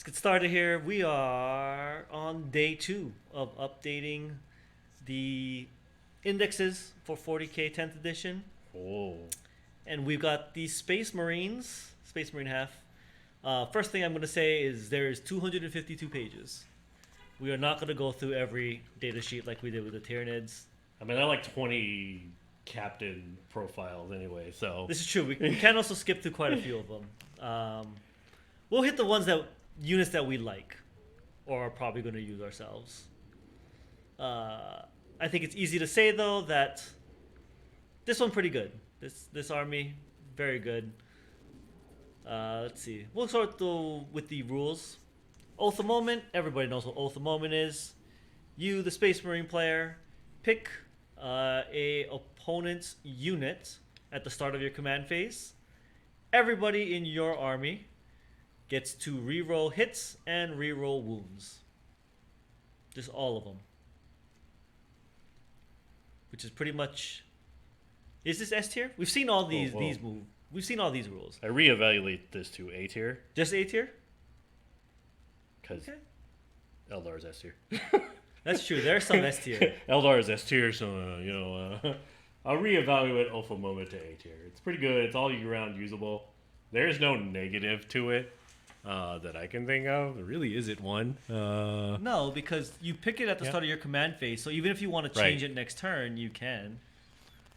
Let's get started here. We are on day 2 of updating the indexes for 40k 10th edition. Oh. And we've got the Space Marines, Space Marine half. First thing I'm going to say is there is 252 pages. We are not going to go through every data sheet like we did with the Tyranids. I mean, I like 20 captain profiles anyway, so. This is true. We can also skip through quite a few of them. We'll hit the ones units that we like or are probably going to use ourselves. I think it's easy to say though that this one's pretty good. This army, very good. Let's see. We'll start though with the rules. Oath of Moment. Everybody knows what Oath of Moment is. You, the Space Marine player, pick a opponent's unit at the start of your command phase. Everybody in your army gets to reroll hits and reroll wounds. Just all of them. Which is pretty much. Is this S tier? We've seen all these move. We've seen all these rules. I reevaluate this to A tier. Just A tier? Because Eldar is S tier. That's true. There's some S tier. Eldar is S tier, so, I'll reevaluate Oath of Moment to A tier. It's pretty good. It's all year-round usable. There's no negative to it that I can think of. There really isn't one. No, because you pick it at the start of your command phase, so even if you want to change it next turn, you can.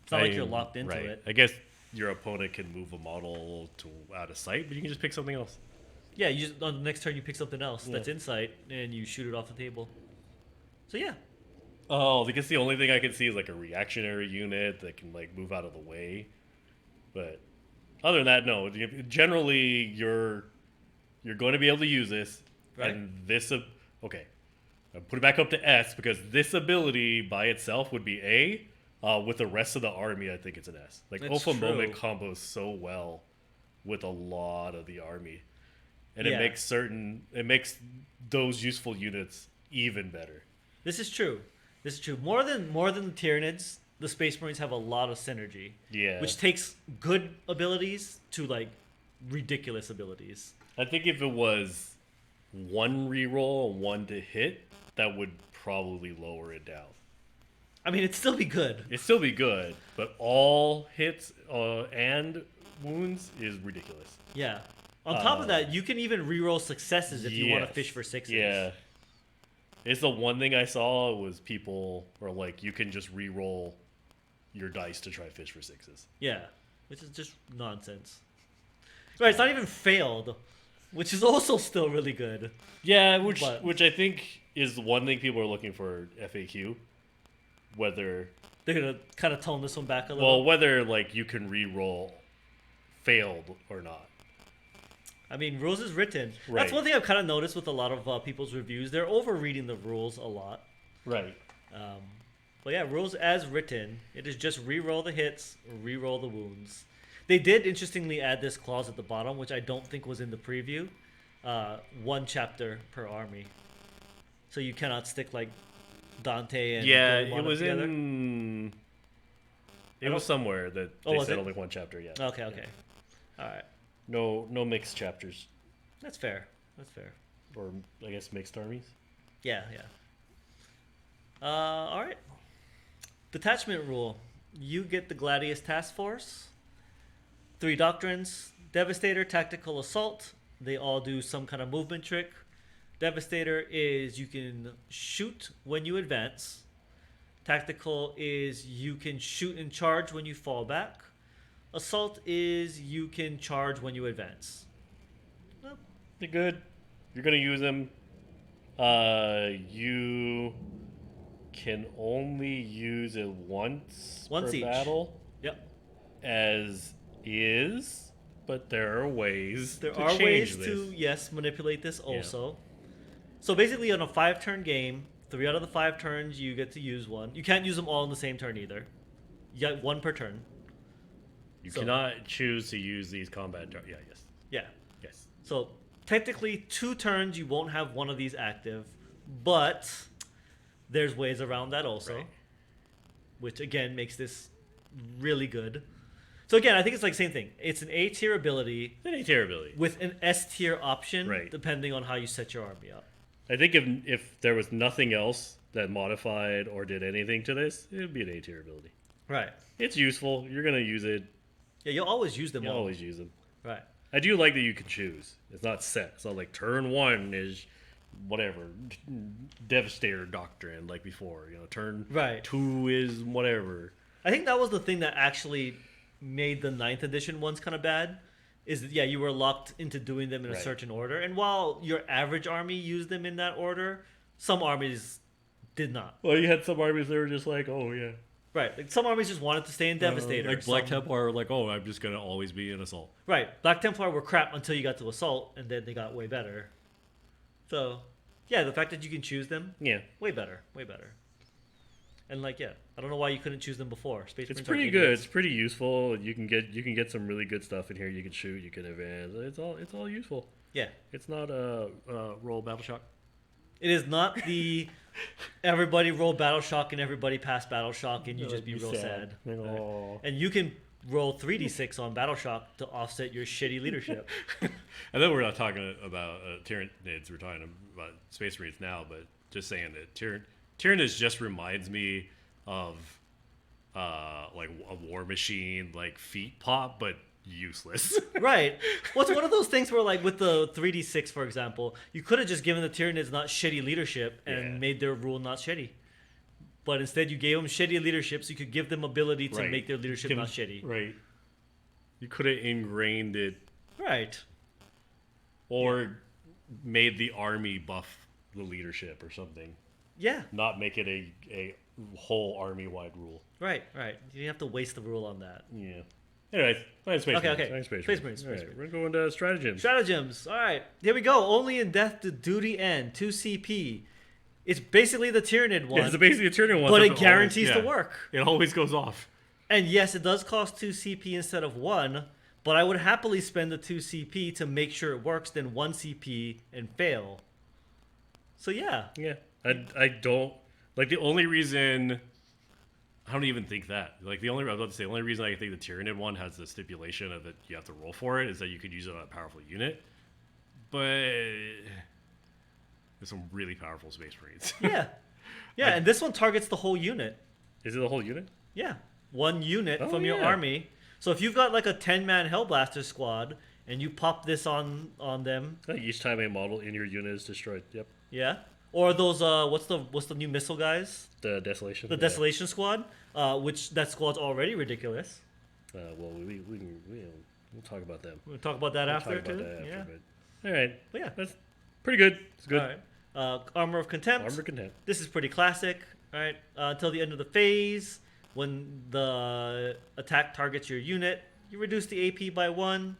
It's not like you're locked into it. I guess your opponent can move a model to out of sight, but you can just pick something else. Yeah, you just on the next turn you pick something else that's in sight and you shoot it off the table. So yeah. Oh, because the only thing I can see is like a reactionary unit that can like move out of the way. But other than that, no. Generally, you're going to be able to use this, and this. Okay, I'll put it back up to S because this ability by itself would be A. With the rest of the army, I think it's an S. Like Oath of Moment combos so well with a lot of the army, and it makes those useful units even better. This is true. More than the Tyranids, the Space Marines have a lot of synergy. Yeah. Which takes good abilities to like ridiculous abilities. I think if it was one reroll and one to hit, that would probably lower it down. I mean, it'd still be good. It'd still be good, but all hits and wounds is ridiculous. Yeah. On top of that, you can even reroll successes if you want to fish for sixes. Yeah. It's the one thing I saw was people were like, you can just reroll your dice to try fish for sixes. Yeah, which is just nonsense. Right, it's not even failed, which is also still really good. Yeah, which I think is the one thing people are looking for FAQ. Whether they're gonna kind of tone this one back a little. Well, whether like you can re-roll failed or not. I mean, rules is written. Right. That's one thing I've kind of noticed with a lot of people's reviews. They're over-reading the rules a lot. Right. But yeah, rules as written. It is just re-roll the hits, re-roll the wounds. They did interestingly add this clause at the bottom, which I don't think was in the preview. 1 chapter per army. So you cannot stick like Dante and it was together. It was somewhere that they said only 1 chapter. Yeah. Okay. All right. No mixed chapters. That's fair. Or I guess mixed armies. Yeah. All right. Detachment Rule. You get the Gladius Task Force. 3 doctrines: Devastator, Tactical Assault. They all do some kind of movement trick. Devastator is you can shoot when you advance. Tactical is you can shoot and charge when you fall back. Assault is you can charge when you advance. Well, they're good. You're going to use them. You can only use it once per each. battle. Yep. As is, but there are ways to manipulate this also. Yeah. So basically on a 5-turn game, 3 out of the 5 turns you get to use one. You can't use them all in the same turn either. You got 1 per turn. You cannot choose to use these combat turns. Yeah. Yes. So technically 2 turns you won't have one of these active, but there's ways around that also. Right. Which again makes this really good. So again, I think it's like same thing. It's an A tier ability An A tier ability. with an S tier option, Right. depending on how you set your army up. I think if there was nothing else that modified or did anything to this, it would be an A tier ability. Right. It's useful. You're gonna use it. Yeah, you'll always use them You all. always use them. Right. I do like that you can choose. It's not set. It's not like turn 1 is whatever Devastator doctrine like before. Turn Right. 2 is whatever. I think that was the thing that actually made the 9th edition ones kind of bad. Is that, yeah, you were locked into doing them in a Right. certain order. And while your average army used them in that order, some armies did not. Well, you had some armies that were just like, oh yeah, Right. Like some armies just wanted to stay in Devastator. like Black Some- Templar, like oh, I'm just gonna always be in assault. Right. Black Templar were crap until you got to Assault, and then they got way better. So, yeah, the fact that you can choose them, Yeah, way better. Way better. And like, yeah, I don't know why you couldn't choose them before. Space it's Marines pretty are good. idiots. It's pretty useful. You can get some really good stuff in here. You can shoot. You can advance. It's all useful. Yeah. It's not a roll battle shock. It is not the everybody roll Battle Shock and everybody pass Battle Shock and you just That'd be be real sad. sad. Like, Right. aw. And you can roll 3d6 on Battle Shock to offset your shitty leadership. I know we're not talking about Tyranids. We're talking about Space Marines now, but just saying that Tyranids just reminds me of like a War Machine, like feet pop, but useless. Right. Well, it's one of those things where, like, with the 3d6, for example, you could have just given the Tyranids not shitty leadership and Yeah. made their rule not shitty. But instead, you gave them shitty leadership so you could give them ability to Right. make their leadership not shitty. Right. You could have ingrained it Right. or made the army buff the leadership or something. Yeah. Not make it a whole army wide rule. Right. Right. You didn't have to waste the rule on that. Yeah. Anyways, fine Space Okay, Marines. okay. Fine Space Space Marines. Marines, All Space right, we're going to stratagems. Stratagems. All right. Here we go. Only in death to duty end. 2 CP. It's basically the Tyranid one. Yeah, it's basically a turning one. but so it guarantees to work. It always goes off. And yes, it does cost 2 CP instead of 1, but I would happily spend the 2 CP to make sure it works than 1 CP and fail. So yeah. Yeah. I don't like the only reason I don't even think that. Like I was about to say the only reason I think the Tyranid one has the stipulation of that you have to roll for it is that you could use it on a powerful unit. But there's some really powerful Space Marines. Yeah. Yeah, and this one targets the whole unit. Is it the whole unit? Yeah. 1 unit Oh, from your yeah. army. So if you've got like a 10-man Hellblaster squad and you pop this on them, Like each time a model in your unit is destroyed. Yep. yeah. Or those what's the new missile guys? The Desolation. The yeah. Desolation squad, which that squad's already ridiculous. Well, we'll talk about them. We'll talk about that We'll after talk about too. that after, Yeah. but, all right. But yeah. That's pretty good. It's good. All right. Armor of Contempt. Armor Contempt. This is pretty classic. All right. Until the end of the phase, when the attack targets your unit, you reduce the AP by 1.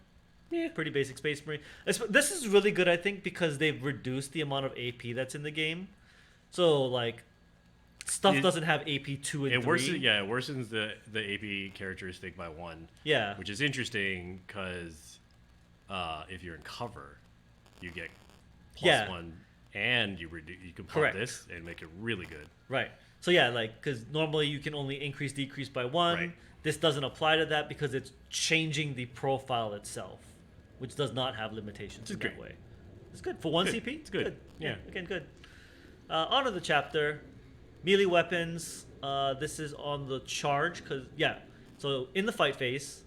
Yeah. Pretty basic Space Marine. This is really good, I think, because they've reduced the amount of AP that's in the game. So, like, stuff doesn't have AP 2 and 3. It worsens the AP characteristic by 1. Yeah. Which is interesting because if you're in cover, you get Yeah. +1, and you can pop Correct. this and make it really good. Right. So, yeah, like, because normally you can only increase, decrease by 1. Right. This doesn't apply to that because it's changing the profile itself, which does not have limitations in that great. way. It's good. For 1 Good. CP, It's good. Yeah. Again, good. On to the chapter. Melee weapons. This is on the charge. So in the fight phase,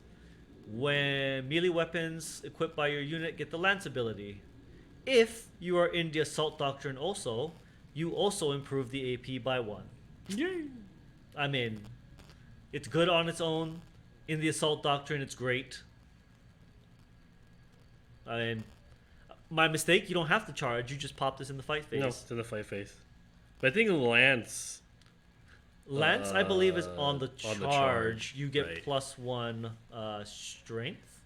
when melee weapons equipped by your unit get the lance ability, if you are in the assault doctrine also, you also improve the AP by 1. Yay! I mean, it's good on its own. In the assault doctrine, it's great. I mean, my mistake, you don't have to charge. You just pop this in the fight phase. No, it's in the fight phase. But I think Lance. Lance, I believe, is on the charge. on the charge, You get right. +1 strength,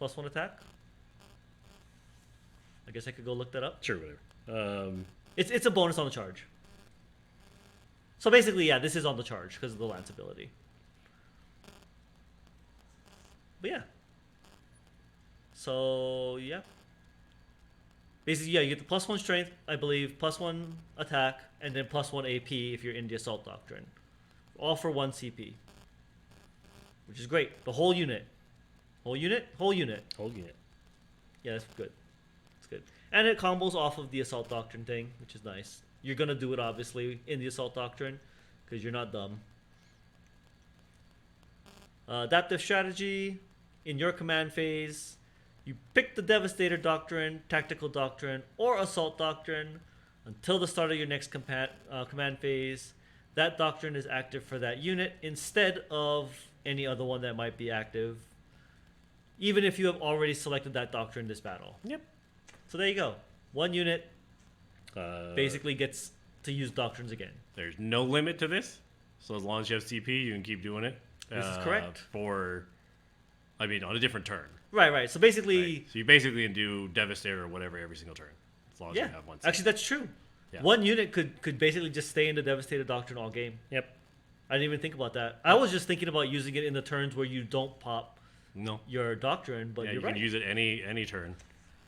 +1 attack. I guess I could go look that up. Sure, whatever. It's a bonus on the charge. So basically, yeah, this is on the charge because of the lance ability. But yeah. So yeah. Basically, yeah, you get the +1 strength, I believe, +1 attack, and then +1 AP if you're in the assault doctrine. All for 1 CP. which is great. The whole unit. Whole unit? Whole unit. Whole unit. Yeah, that's good. It's good. And it combos off of the Assault Doctrine thing, which is nice. You're going to do it, obviously, in the Assault Doctrine, because you're not dumb. Adaptive Strategy. In your command phase, you pick the Devastator Doctrine, Tactical Doctrine, or Assault Doctrine until the start of your next command phase. That doctrine is active for that unit instead of any other one that might be active, even if you have already selected that doctrine this battle. Yep. So there you go. One unit basically gets to use doctrines again. There's no limit to this, so as long as you have CP, you can keep doing it. This is correct. On a different turn. Right. So basically... Right. So you basically can do Devastator or whatever every single turn, as long as you have one CP. Actually, that's true. Yeah. One unit could basically just stay in the Devastator Doctrine all game. Yep. I didn't even think about that. I was just thinking about using it in the turns where you don't pop your Doctrine, but yeah, you're you right. can use it any turn.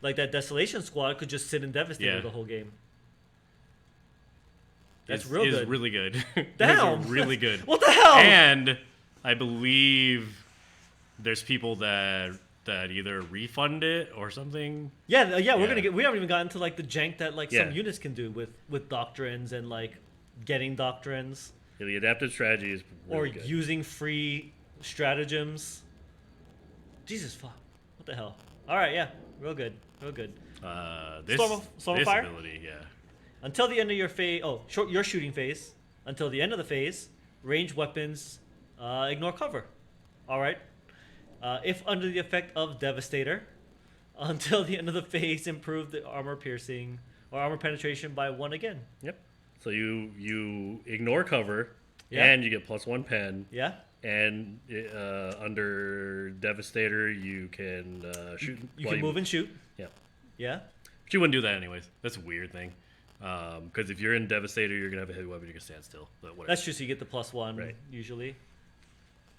Like that Desolation Squad could just sit in Devastator the whole game. That's real good. It's really good. Damn. It's really good. What the hell? And I believe there's people that either refund it or something. Yeah. We're gonna get. We haven't even gotten to like the jank that like some Yeah. units can do with doctrines and like getting doctrines Yeah, the adaptive strategy is really or good. using free stratagems. Jesus fuck! What the hell? All right, yeah, real good. This Storm of Fire? ability, yeah. Until the end of your phase. Oh, your shooting phase. Until the end of the phase, ranged weapons ignore cover. All right. If under the effect of Devastator, until the end of the phase, improve the armor piercing or armor penetration by 1 again. Yep. So you ignore cover, Yeah. and you get +1 pen. Yeah. And under Devastator, you can shoot. You can move and shoot. Yeah. Yeah. But you wouldn't do that anyways. That's a weird thing. Because if you're in Devastator, you're gonna have a heavy weapon. You can stand still. But whatever. That's just so you get the +1 Right. usually.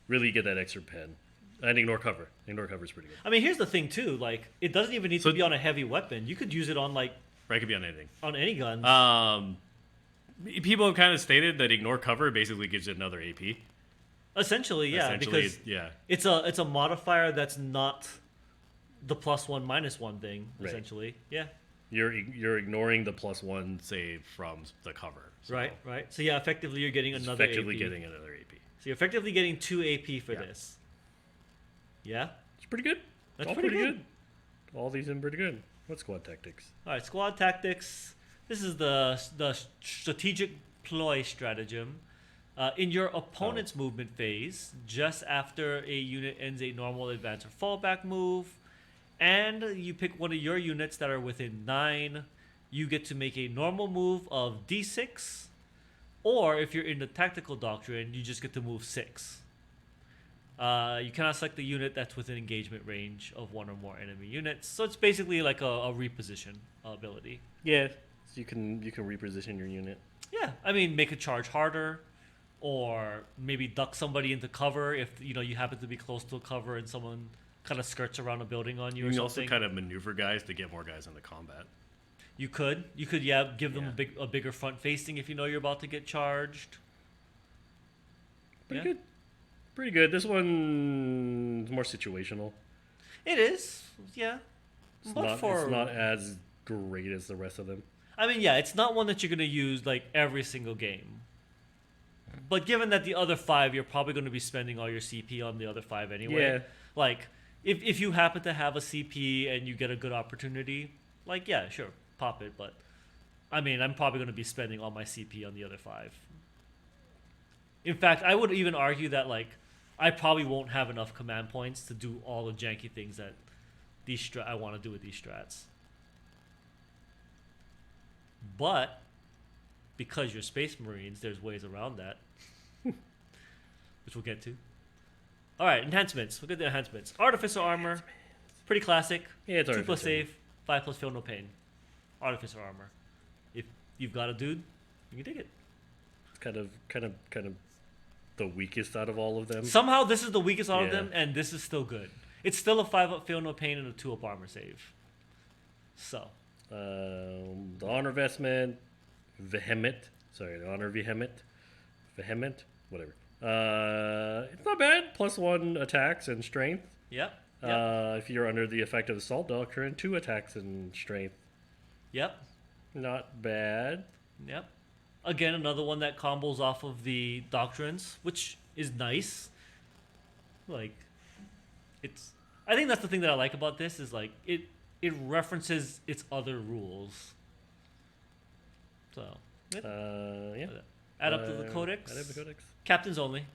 Really, you get that extra pen. And ignore cover. Ignore cover is pretty good. I mean, here's the thing too. Like, it doesn't even need to be on a heavy weapon. You could use it on like Right, it could be on anything. on any guns. People have kind of stated that ignore cover basically gives it another AP. Essentially, yeah, because yeah, it's a modifier that's not the +1 -1 thing. Right. Essentially, yeah. you're ignoring the +1 save from the cover. So Right. So yeah, effectively you're getting it's another effectively AP. getting another AP. So you're effectively getting 2 AP for Yeah. this. Yeah. It's pretty good. That's all pretty pretty good. good. All these in pretty good. What squad tactics? All right, squad tactics. This is the strategic ploy stratagem. In your opponent's movement phase, just after a unit ends a normal advance or fallback move, and you pick one of your units that are within 9, you get to make a normal move of D6, or if you're in the tactical doctrine, you just get to move 6. You cannot select the unit that's within engagement range of 1 or more enemy units, so it's basically like a reposition ability. Yeah, so you can reposition your unit. Yeah, I mean, make a charge harder, or maybe duck somebody into cover if you happen to be close to a cover and someone kind of skirts around a building on you. You or can something. also kind of maneuver guys to get more guys into combat. You could give them a bigger front facing if you know you're about to get charged. Pretty good. This one's more situational. It is, yeah. It's not as great as the rest of them. I mean, yeah, it's not one that you're going to use like every single game. But given that the other 5, you're probably going to be spending all your CP on the other 5 anyway. Yeah. Like, if you happen to have a CP and you get a good opportunity, like, yeah, sure, pop it. But, I mean, I'm probably going to be spending all my CP on the other 5. In fact, I would even argue that, like, I probably won't have enough command points to do all the janky things that I want to do with these strats. But because you're Space Marines, there's ways around that, which we'll get to. All right, enhancements. We'll get the enhancements. Artificer armor, pretty classic. Yeah, it's 2+ Artificer. save, 5+ feel no pain. Artificer armor. If you've got a dude, you can take it. It's kind of the weakest out of all of them. Somehow this is the weakest out of Yeah. them, and this is still good. It's still a 5+ feel no pain and a 2+ armor save. So. The honor vestment, vehement, whatever. It's not bad. +1 attacks and strength. Yep. If you're under the effect of Assault Doctrine, 2 attacks and strength. Yep. Not bad. Yep. Again, another one that combos off of the doctrines, which is nice. Like, I think that's the thing that I like about this is like it references its other rules. So, Yeah. add up to the codex. Add up the codex. Captains only.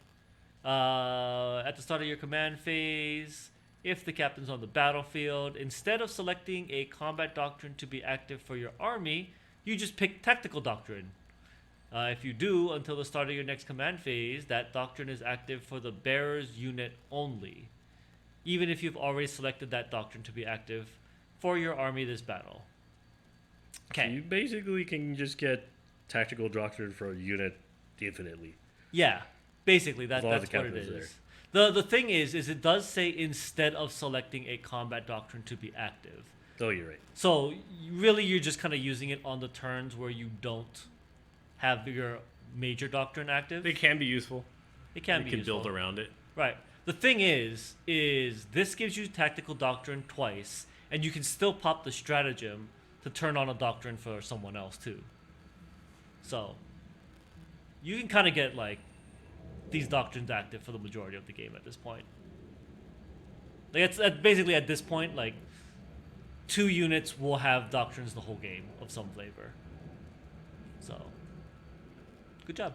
At the start of your command phase, if the captain's on the battlefield, instead of selecting a combat doctrine to be active for your army, you just pick tactical doctrine. If you do, until the start of your next command phase, that doctrine is active for the bearer's unit only, even if you've already selected that doctrine to be active for your army this battle. So Okay. you basically can just get tactical doctrine for a unit infinitely. Yeah, basically As long as that's the what it captain's is. The thing is it does say instead of selecting a combat doctrine to be active. Oh, you're right. So really, you're just kind of using it on the turns where you don't have your major doctrine active. They can be useful. It can You be can useful. build around it. Right. The thing is this gives you tactical doctrine twice, and you can still pop the stratagem to turn on a doctrine for someone else too. So you can kind of get like these doctrines active for the majority of the game at this point. Like it's basically at this point, like 2 units will have doctrines the whole game of some flavor. So good job.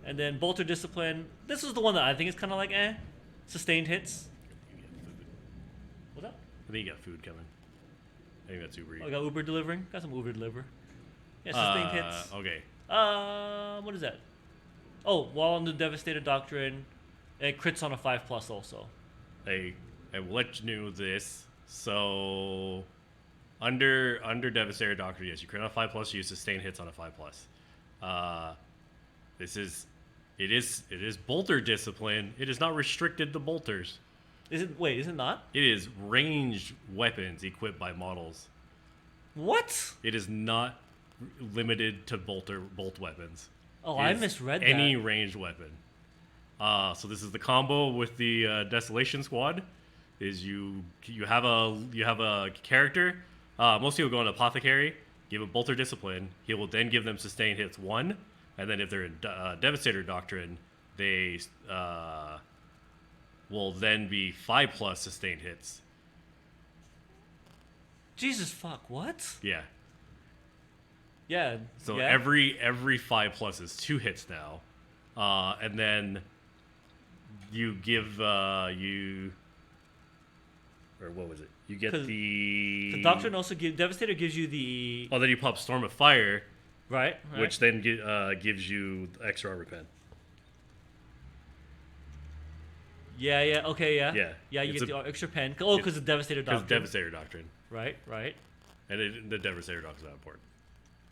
And then Bolter Discipline. This is the one that I think is kind of like sustained hits. What's up? I think you got food coming. I think that's Uber Eats. Oh, I got Uber delivering. Got some Uber deliver. Yeah, sustained hits. Okay. What is that? Oh, while on the Devastator Doctrine, it crits on a 5+ also. I will let you know this. So under Devastator Doctrine, yes, you crit on a 5+, you sustain hits on a 5+. It is Bolter Discipline. It is not restricted to bolters. Is it not? It is ranged weapons equipped by models. What? It is not limited to bolt weapons. Oh, It I is misread any that. ranged weapon. So this is the combo with the Desolation Squad. Is you have a character. Most people go on Apothecary, give a Bolter Discipline. He will then give them sustained hits 1, and then if they're in Devastator Doctrine, they will then be 5+ sustained hits. Jesus fuck, what? Yeah. Yeah. So yeah. every 5+ is 2 hits now, and then you give or what was it? You get 'Cause the The Doctrine also Devastator gives you the Oh, then you pop Storm of Fire, right. which then gives you extra armor pen. Yeah. Okay. Yeah. Yeah. Yeah. You It's get the extra pen. Oh, because the Devastator Because Doctrine. Devastator Doctrine, Right. and the Devastator Doctrine is not important.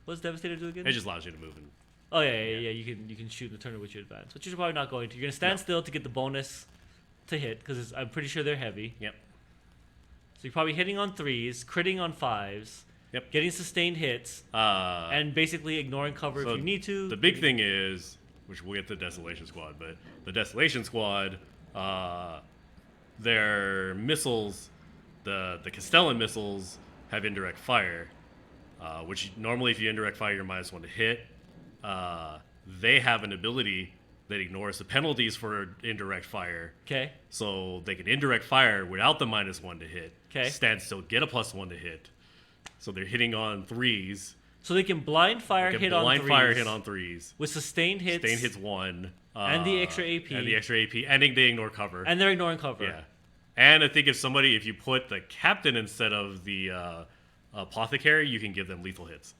What does Devastator do again? It just allows you to move and Oh yeah. You can shoot in the turn with your advance, which you're probably not going to. You're gonna stand still to get the bonus to hit because I'm pretty sure they're heavy. Yep. So you're probably hitting on 3s, critting on 5s, Yep. getting sustained hits, and basically ignoring cover so if you need to. The big thing is, which we'll get to the Desolation Squad, but the Desolation Squad, their missiles, the Castellan missiles have indirect fire, which normally if you indirect fire, you're -1 to hit. They have an ability that ignores the penalties for indirect fire. Okay. So they can indirect fire without the -1 to hit. 'Kay. Stand still, get a +1 to hit. So they're hitting on 3s. So they can blind fire They hit can on blind 3s fire hit on 3s. with sustained hits. Sustained hits 1. And the extra AP. And the extra AP. And they ignore cover. And they're ignoring cover. Yeah. And I think if you put the captain instead of the apothecary, you can give them lethal hits.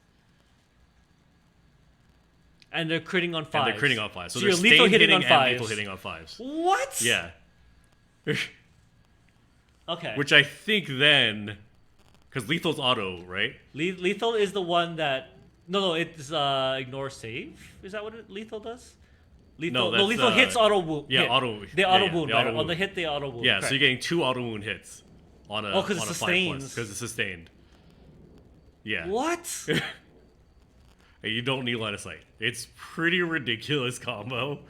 And they're critting on 5s. And they're critting on 5s. So you're they're lethal sustained hitting on and 5s. lethal hitting on 5s. What? Yeah. Okay. Which I think then, because lethal's auto, right? Lethal is the one that... No, it's ignore save. Is that what lethal does? Lethal, that's, lethal hits auto wound. yeah, hit. auto- They yeah, auto yeah, wound, they right? auto On wound. the hit, they auto wound. Yeah, so Correct. you're getting 2 auto wound hits on a 'cause it on a 5+. sustains. Because it's sustained. Yeah. What? and you don't need line of sight. It's pretty ridiculous combo.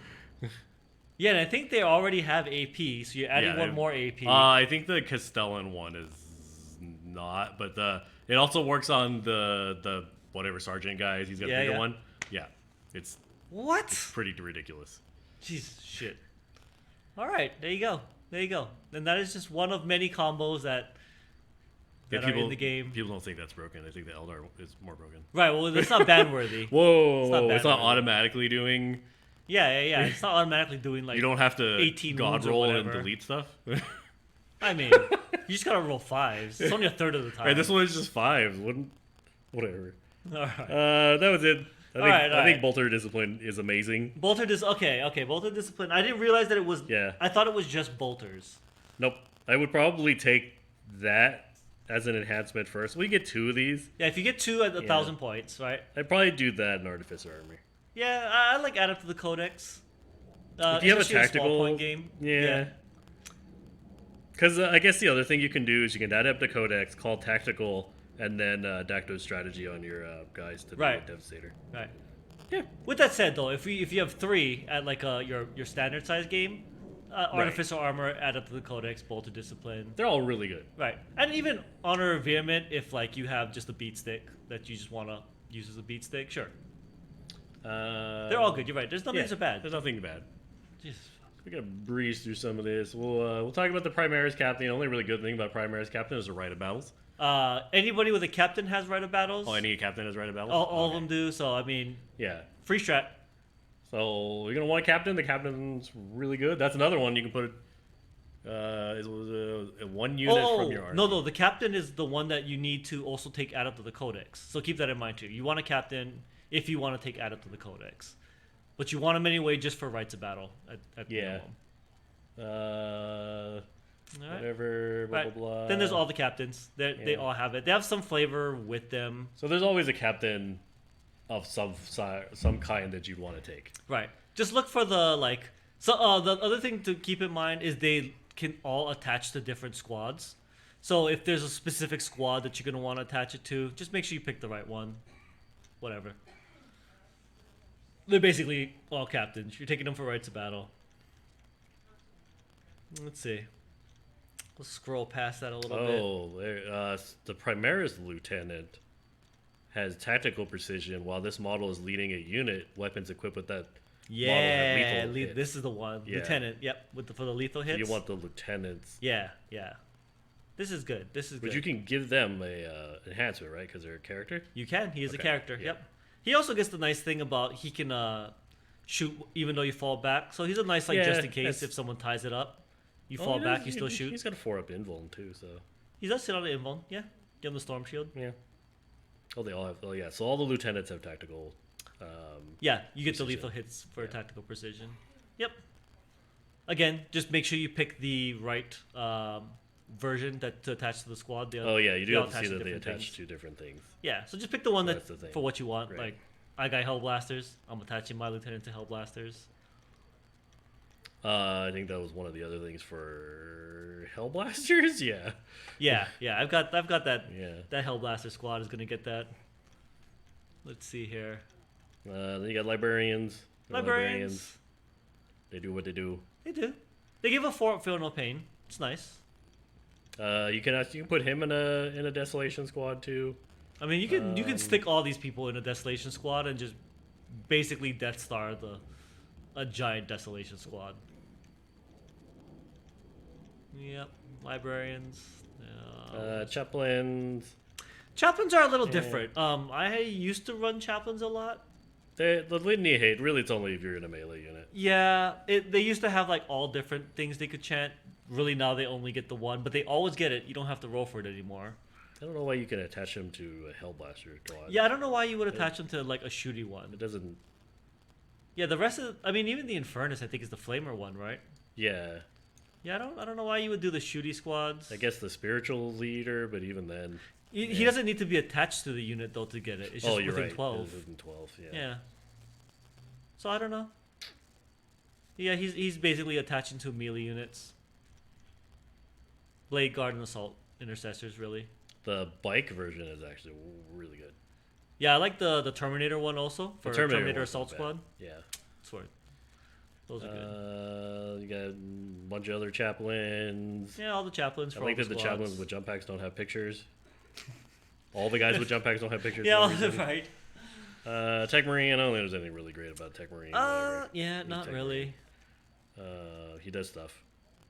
Yeah, and I think they already have AP, so you're adding one more AP. I think the Castellan one is not, but it also works on the whatever sergeant guys. He's got a bigger one. Yeah, it's pretty ridiculous. Jeez, shit. All right, there you go. And that is just one of many combos that are in the game. People don't think that's broken. I think the Eldar is more broken. Right. Well, it's not ban worthy. Whoa! It's not automatically doing. Yeah. It's not automatically doing like. You don't have to 18 god roll and delete stuff. I mean, you just gotta roll 5s. It's only a third of the time. Right, this one is just 5s. Whatever. All right. That was it. I think Bolter Discipline is amazing. Okay. Bolter Discipline. I didn't realize that it was. Yeah. I thought it was just bolters. Nope. I would probably take that as an enhancement first. We get 2 of these. Yeah, if you get 2 at 1,000 points, right? I'd probably do that in Artificer Army. Yeah, I like add up to the Codex. If you have a tactical small point game. Yeah. Because I guess the other thing you can do is you can add up the Codex, call tactical, and then Dacto's strategy on your guys to do a Devastator. Right. Yeah. With that said, though, if you have 3 at like your standard size game, Artificer Armor, add up to the Codex, Bolter Discipline. They're all really good. Right. And even Honor of Vehement, if like you have just a beat stick that you just want to use as a beat stick, sure. They're all good. You're right. There's nothing so bad. There's nothing bad. Jeez. We're gonna breeze through some of this. We'll talk about the Primaris Captain. The only really good thing about Primaris Captain is the Rite of Battles. Anybody with a captain has Rite of Battles. Oh, any captain has Rite of Battles? All of them do. So I mean, free strat. So you're gonna want a captain. The captain's really good. That's another one you can put. One unit from your army. No. The captain is the one that you need to also take add up to the Codex. So keep that in mind too. You want a captain if you want to take add up to the Codex, but you want him anyway just for rights of battle at minimum. Whatever. Blah, blah, blah. Then there's all the captains. They all have it. They have some flavor with them. So there's always a captain of some kind that you'd want to take. Right. Just look for the like. So the other thing to keep in mind is they can all attach to different squads. So if there's a specific squad that you're gonna want to attach it to, just make sure you pick the right one. Whatever. They're basically all captains. You're taking them for rights of battle. Let's see. Let's scroll past that a little bit. The Primaris Lieutenant has tactical precision, while this model is leading a unit. Weapons equipped with that model have lethal this is the one. Yeah. Lieutenant, yep, for the lethal hits. You want the lieutenants. Yeah. This is good. But you can give them a enhancement, right? Because they're a character? You can. He is a character, yep. He also gets the nice thing about he can shoot even though you fall back. So he's a nice, just in case if someone ties it up. You fall back, you still shoot. He's got a 4-up invuln too, so. He does sit on the invuln, yeah. Give him the storm shield. Yeah. Oh, they all have. Oh, yeah. So all the lieutenants have tactical. You get the lethal hits for tactical precision. Yep. Again, just make sure you pick the right version to attach to the squad. You do have to see that they attach to different things. Yeah, so just pick the one for what you want. Right. Like, I got Hellblasters. I'm attaching my lieutenant to Hellblasters. I think that was one of the other things for Hellblasters. Yeah. I've got that. Yeah. That Hellblaster squad is gonna get that. Let's see here. Then you got Librarians. Librarians. They do what they do. They do. They give a 4-up Feel No Pain. It's nice. You can put him in a Desolation squad too. I mean, you can stick all these people in a Desolation squad and just basically Death Star a giant Desolation squad. Yep, Librarians. Chaplains. Chaplains are a little different. I used to run Chaplains a lot. The litany hate, really, it's only if you're in a melee unit. Yeah, they used to have like all different things they could chant. Really, now they only get the one, but they always get it. You don't have to roll for it anymore. I don't know why you can attach them to a Hellblaster squad. Yeah, I don't know why you would attach them to like a shooty one. It doesn't. Yeah, the rest of, I mean, even the Infernus, I think, is the Flamer one, right? Yeah. Yeah, I don't know why you would do the shooty squads. I guess the spiritual leader, but even then. He doesn't need to be attached to the unit, though, to get it. It's just you're within right. 12. It's within 12, yeah. Yeah. So I don't know. Yeah, he's basically attaching to melee units. Blade Guard and Assault Intercessors, really. The bike version is actually really good. Yeah, I like the Terminator one also for Terminator one's not Assault bad. Squad. Yeah. Swear. Those are good. You got a bunch of other chaplains. Yeah, all the chaplains I for like all that the squads. chaplains with jump packs don't have pictures. All the guys with jump packs don't have pictures. Yeah, for no reason. right. Tech Marine, I don't think there's anything really great about Tech Marine. whatever. Yeah, He's not Tech really. Marine. He does stuff.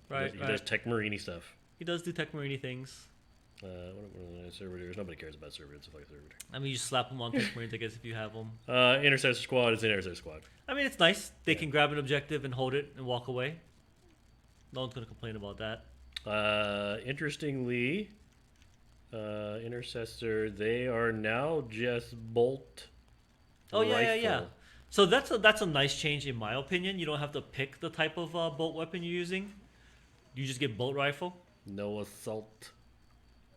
Right, He does Tech Marine stuff. He does do Tech Marine things. What are servitors? Nobody cares about servitors. It's a fucking servitor. I mean, you just slap them on Tech Marines, I guess, if you have them. Intercessor Squad is an Intercessor Squad. I mean, it's nice. They can grab an objective and hold it and walk away. No one's going to complain about that. Interestingly, Intercessor, they are now just bolt. Oh, yeah, rifle. yeah. So that's a nice change in my opinion. You don't have to pick the type of bolt weapon you're using. You just get bolt rifle. No assault.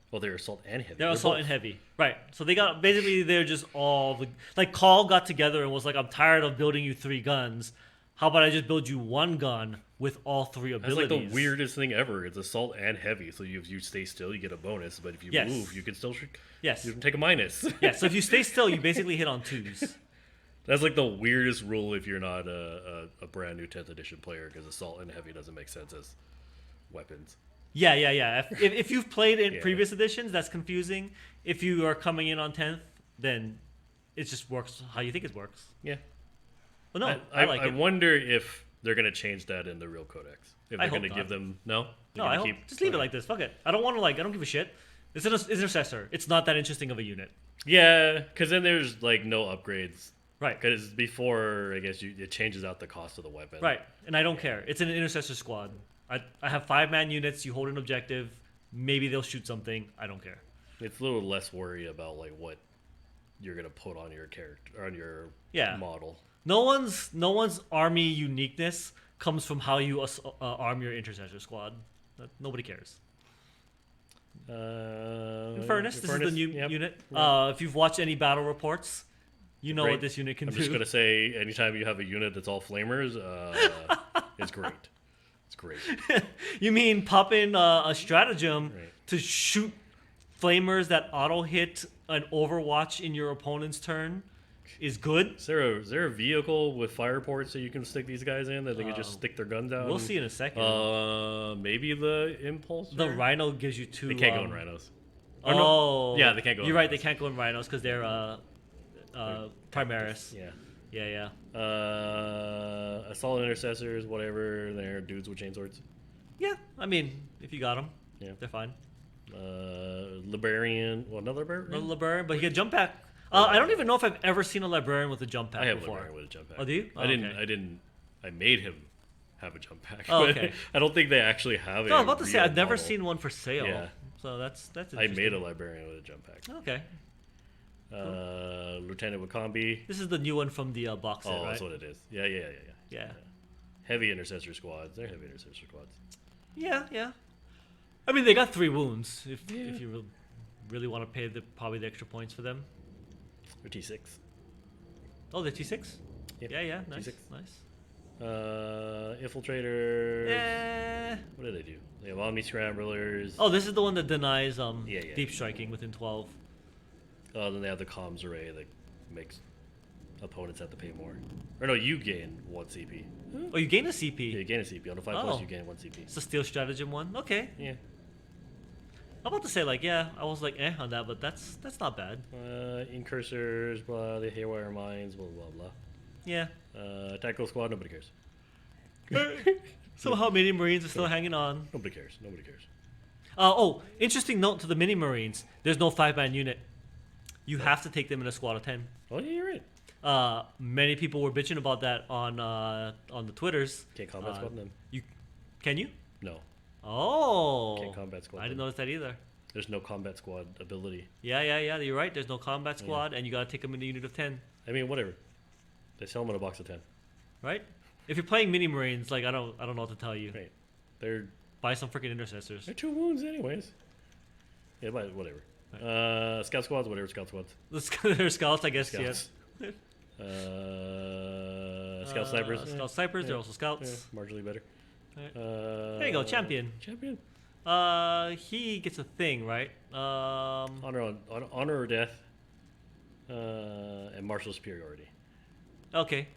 Well, they're assault and heavy. They're assault and heavy, right? So they got basically they're just all like Call got together and was like, I'm tired of building you 3 guns. How about I just build you 1 gun with all 3 That's abilities? like the weirdest thing ever. It's assault and heavy. So if you stay still, you get a bonus. But if you move, you can still Yes. you can take a minus. Yeah. So if you stay still, you basically hit on 2s. That's like the weirdest rule if you're not a brand new 10th edition player, because assault and heavy doesn't make sense as weapons. Yeah. If you've played in Yeah. previous editions, that's confusing. If you are coming in on 10th, then it just works how you think it works. Yeah. Well, no, I like I it. wonder if they're going to change that in the real codex. If I they're going hope to give not. them... No? No, I hope just leave it like this. Fuck it. I don't want to I don't give a shit. It's an intercessor. It's not that interesting of a unit. Yeah, because then there's like no upgrades. Right. Because before, I guess, it changes out the cost of the weapon. Right. And I don't care. It's an intercessor squad. I have 5-man units. You hold an objective. Maybe they'll shoot something. I don't care. It's a little less worry about like what you're going to put on your character, on your model. No one's army uniqueness comes from how you arm your intercessor squad. Nobody cares. In fairness, this is the new unit. If you've watched any battle reports, you know what this unit can do. I'm just gonna say, anytime you have a unit that's all flamers, it's great. It's great. You mean pop in a stratagem to shoot flamers that auto hit an Overwatch in your opponent's turn is good? Is there a vehicle with fire ports that you can stick these guys in that they can just stick their guns out? We'll see in a second. Maybe the impulse. The Rhino gives you 2. They can't go in rhinos. Oh, no. Yeah, they can't go. You're right. They can't go in rhinos because they're Primaris. Yeah. Assault intercessors, whatever. They're dudes with chainswords. Yeah, I mean, if you got them, they're fine. Librarian. Well, another librarian. Another librarian, but you get jump pack. I don't even know if I've ever seen a librarian with a jump pack I have before. a librarian with a jump pack. Oh, do you? I didn't. I made him have a jump pack. Oh, but okay. I don't think they actually have it. No, I was about to say I've never seen one for sale. Yeah. So that's I interesting. made a librarian with a jump pack. Okay. Lieutenant Wakambi. This is the new one from the box set, Oh, right? that's what it is. Yeah. Heavy intercessor squads. They're heavy intercessor squads. Yeah. I mean, they got 3 wounds. If you really want to pay probably the extra points for them. They're T6. Oh, they're T6. Yep. Yeah. Nice. T6. Nice. Infiltrators. Yeah. What do they do? They have Omni Scramblers. Oh, this is the one that denies Yeah. deep striking within 12. Oh, then they have the comms array that makes opponents have to pay more. Or no, you gain 1 CP. Oh, you gain a CP. Yeah, you gain a CP. On a 5+, you gain 1 CP. It's a steel stratagem one. Okay. Yeah. I'm about to say I was like on that, but that's not bad. Incursors, blah, the haywire mines, blah blah blah. Yeah. Tactical squad, nobody cares. Somehow mini marines are still hanging on. Nobody cares. Interesting note to the mini marines. There's no 5-man unit. You have to take them in a squad of 10. Oh yeah, you're right. Many people were bitching about that on the Twitters. Can't combat squad them. Can you? No. Oh. Can't combat squad. I didn't notice that either. There's no combat squad ability. Yeah. You're right. There's no combat squad, and you gotta take them in a unit of 10. I mean, whatever. They sell them in a box of 10. Right? If you're playing mini marines, I don't know what to tell you. Right. They're Buy some freaking intercessors. 2 wounds anyways. Yeah, but whatever. Right. Scout squads, whatever scout squads. They're scouts, I guess. Scouts. Yes. Scout snipers. Scout snipers. They're also scouts. Marginally better. Right. There you go, champion. Champion. He gets a thing, right? Honor or death. And martial superiority. Okay.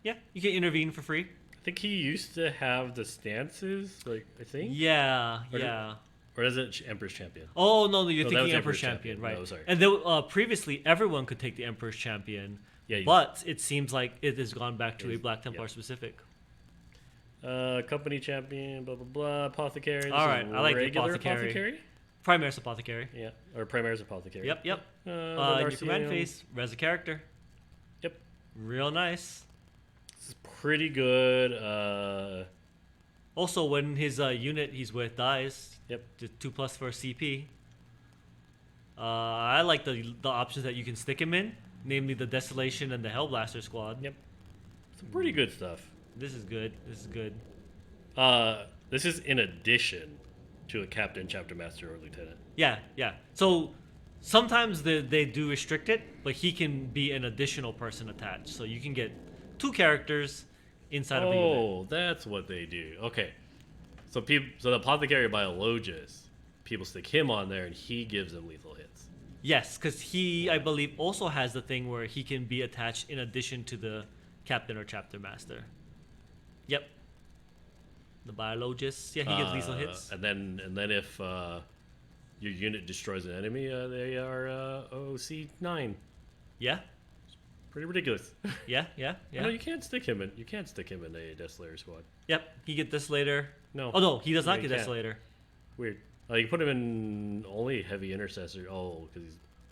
Yeah, you can intervene for free. I think he used to have the stances, like, I think? Yeah, Or yeah. Or is it Emperor's Champion? Oh no, you're No, that thinking was Emperor's Champion, right? No, sorry. And then, previously, everyone could take the Emperor's Champion, Yeah, but it seems like it has gone back to a It's- Black Templar yeah. specific. Company champion, blah blah blah. Apothecary. This All is right, I like the regular Apothecary. Primaris Apothecary. Yeah, or Primaris Apothecary. Yep, yep. The In your command Narcissian. phase, res a character. Yep, Real nice. this is pretty good. Also, when his unit he's with dies, Yep. just 2+ for CP. I like the options that you can stick him in, namely the Desolation and the Hellblaster squad. Yep, some pretty good stuff. This is good. This is good. This is in addition to a captain, chapter master, or lieutenant. Yeah, yeah. So sometimes they do restrict it, but he can be an additional person attached. So you can get 2 characters inside of a unit. Oh, that's what they do. Okay, so the Apothecary Biologus, people stick him on there, and he gives them lethal hits. Yes, because he, I believe, also has the thing where he can be attached in addition to the captain or chapter master. Yep. The biologist, yeah, he gives lethal hits. And then if your unit destroys an enemy, they are OC9. Yeah, Pretty ridiculous. yeah, yeah, yeah. No, you can't stick him in. You can't stick him in a Desolator squad. Yep, he get Desolator. No. Oh no, he does not you get can't. Desolator. Weird. You put him in only heavy intercessor. Oh, because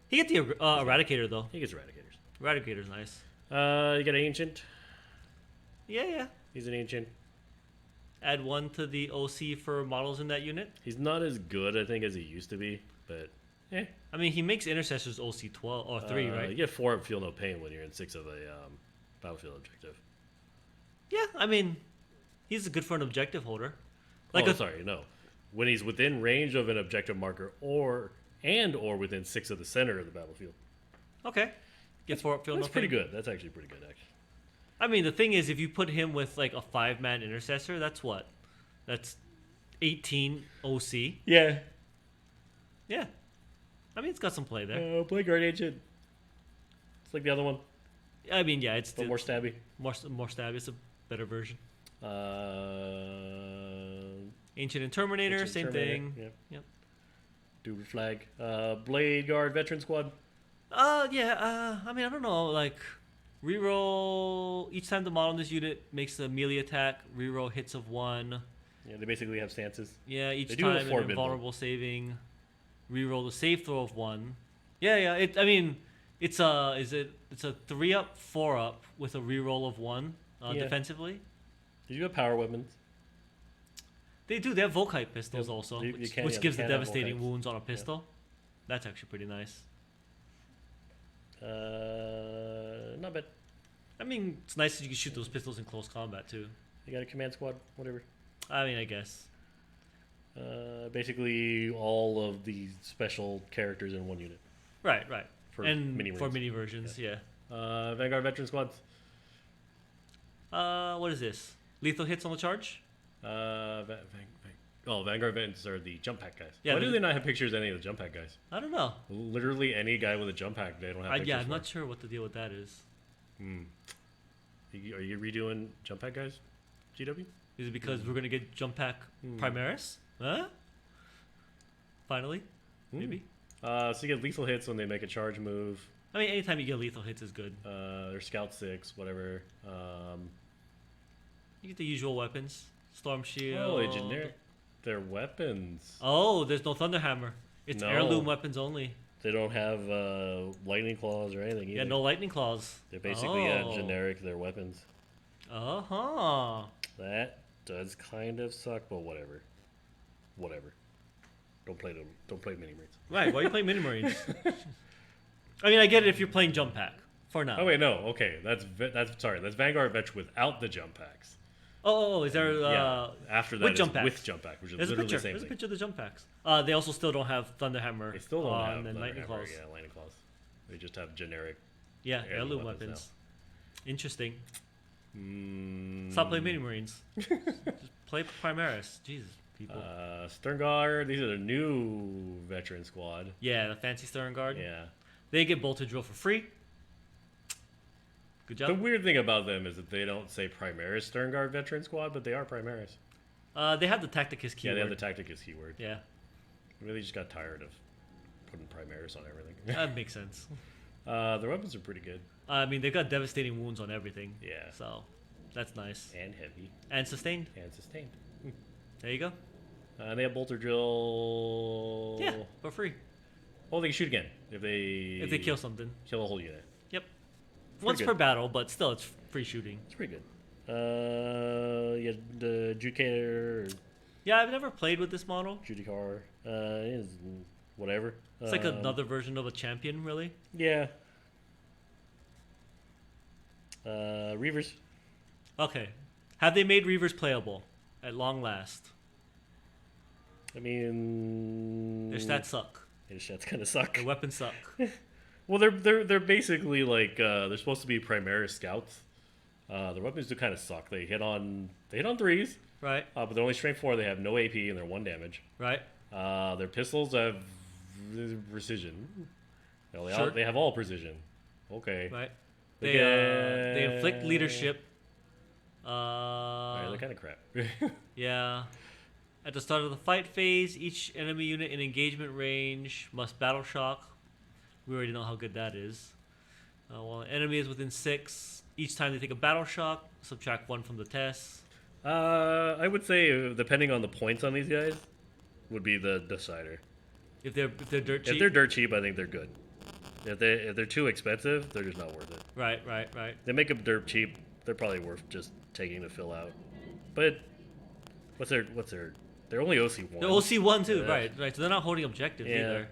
He get the Eradicator though. he gets Eradicators. Eradicator's nice. You got ancient. Yeah, yeah. He's an ancient. Add 1 to the OC for models in that unit. He's not as good, I think, as he used to be, but I mean, he makes intercessors OC 12 or 3, right? You get 4 up Feel No Pain when you're in 6 of a battlefield objective. Yeah, I mean, he's good for an objective holder. Sorry, no. When he's within range of an objective marker or within 6 of the center of the battlefield. Okay. Get 4 up field. That's no pretty pain. good. That's actually pretty good, actually. I mean, the thing is, if you put him with like a 5-man intercessor, that's what? That's 18 OC. Yeah. Yeah. I mean, it's got some play there. Play Guard Agent. It's like the other one, I mean, yeah, it's but more stabby. more stab. It's a better version. Ancient and Terminator, Ancient same Terminator, thing. Yep. Yep. Dual Flag. Blade Guard Veteran Squad. Yeah. I mean, I don't know. Like, reroll each time the model in this unit makes a melee attack. Reroll hits of 1. Yeah, they basically have stances. Yeah, each They do have time 4 an bid invulnerable saving. Reroll the save throw of 1. Yeah, yeah. I mean, it's a 3-up, 4-up with a reroll of 1 Yeah. defensively. You have power weapons. They do. They have Volkite pistols Yeah, also, you which can- which yeah, gives you the can have devastating Volkites. wounds on a pistol. That's actually pretty nice. Not bad. I mean, it's nice that you can shoot those pistols in close combat too. You got a command squad, whatever. I mean, I guess. Basically, all of these special characters in one unit. Right. For And mini for rings. mini versions, yeah. Vanguard Veteran Squads. What is this? Lethal hits on the charge? Vanguard Veterans are the jump pack guys. Yeah, Why do the- they not have pictures of any of the jump pack guys? I don't know. Literally any guy with a jump pack, they don't have pictures Yeah, I'm for. not sure what the deal with that is. Are you redoing jump pack guys, GW? Is it because we're gonna get jump pack Primaris? Huh? Finally, maybe. So you get lethal hits when they make a charge move. I mean, anytime you get lethal hits is good. They're Scout 6, whatever. You get the usual weapons: storm shield. Oh, generic. They're weapons. Oh, there's no Thunderhammer. It's No. heirloom weapons only. They don't have lightning claws or anything either. Yeah, no lightning claws. They're basically generic. They're weapons. Uh huh. That does kind of suck, but whatever. Don't play them. Don't play mini marines. Right. Why are you playing mini marines? I mean, I get it if you're playing jump pack for now. Oh wait, no. Okay, that's Vanguard Vetch without the jump packs. Oh, is there? Yeah. After that, with is jump packs. with jump pack, which is There's a literally picture. the same There's a thing. picture of the jump packs. They also still don't have Thunderhammer. They still don't have and lightning Thunderhammer, claws. Yeah, lightning claws. They just have generic. Yeah, heirloom heirloom weapons weapons. Interesting. Mm, Stop playing mini marines. Just play Primaris. Jesus, people. Stern Guard. These are the new veteran squad. Yeah, the fancy Stern Guard. Yeah. They get bolted drill for free. Good The job. weird thing about them is that they don't say Primaris Stern Guard Veteran Squad, but they are Primaris. They have the Tacticus keyword. Yeah, they have the Tacticus keyword. Yeah, I really just got tired of putting Primaris on everything. that makes sense. Their weapons are pretty good. I mean, they've got devastating wounds on everything. Yeah. So, that's nice. And heavy. And sustained. And sustained. There you go. They have Bolter Drill. Yeah, for free. Oh, they can shoot again if they kill something. Kill a whole unit. Yep. Once good. per battle, but still, it's free shooting. It's pretty good. Yeah, the Adjudicator. Yeah, I've never played with this model. Judicar. Is whatever. It's like another version of a champion, really. Yeah. Reavers. Okay. Have they made Reavers playable at long last? I mean, Their stats suck. their stats kind of suck. Their weapons suck. Well, they're basically like they're supposed to be Primaris scouts. Their weapons do kind of suck. They hit on threes, Right, but they're only strength 4. They have no AP and they're 1 damage. right. Their pistols have precision. No, Sure. they have all precision. Okay. Right. They They inflict leadership. Alright, they're kind of crap. Yeah. At the start of the fight phase, each enemy unit in engagement range must battle shock. We already know how good that is. While an enemy is within 6, each time they take a battle shock, subtract 1 from the test. I would say depending on the points on these guys, would be the decider. If they're dirt cheap. If they're dirt cheap, I think they're good. If they're too expensive, they're just not worth it. Right. They make them dirt cheap. They're probably worth just taking to fill out. But what's their? They're only OC1. They're OC1 too, Yeah. right. So they're not holding objectives either.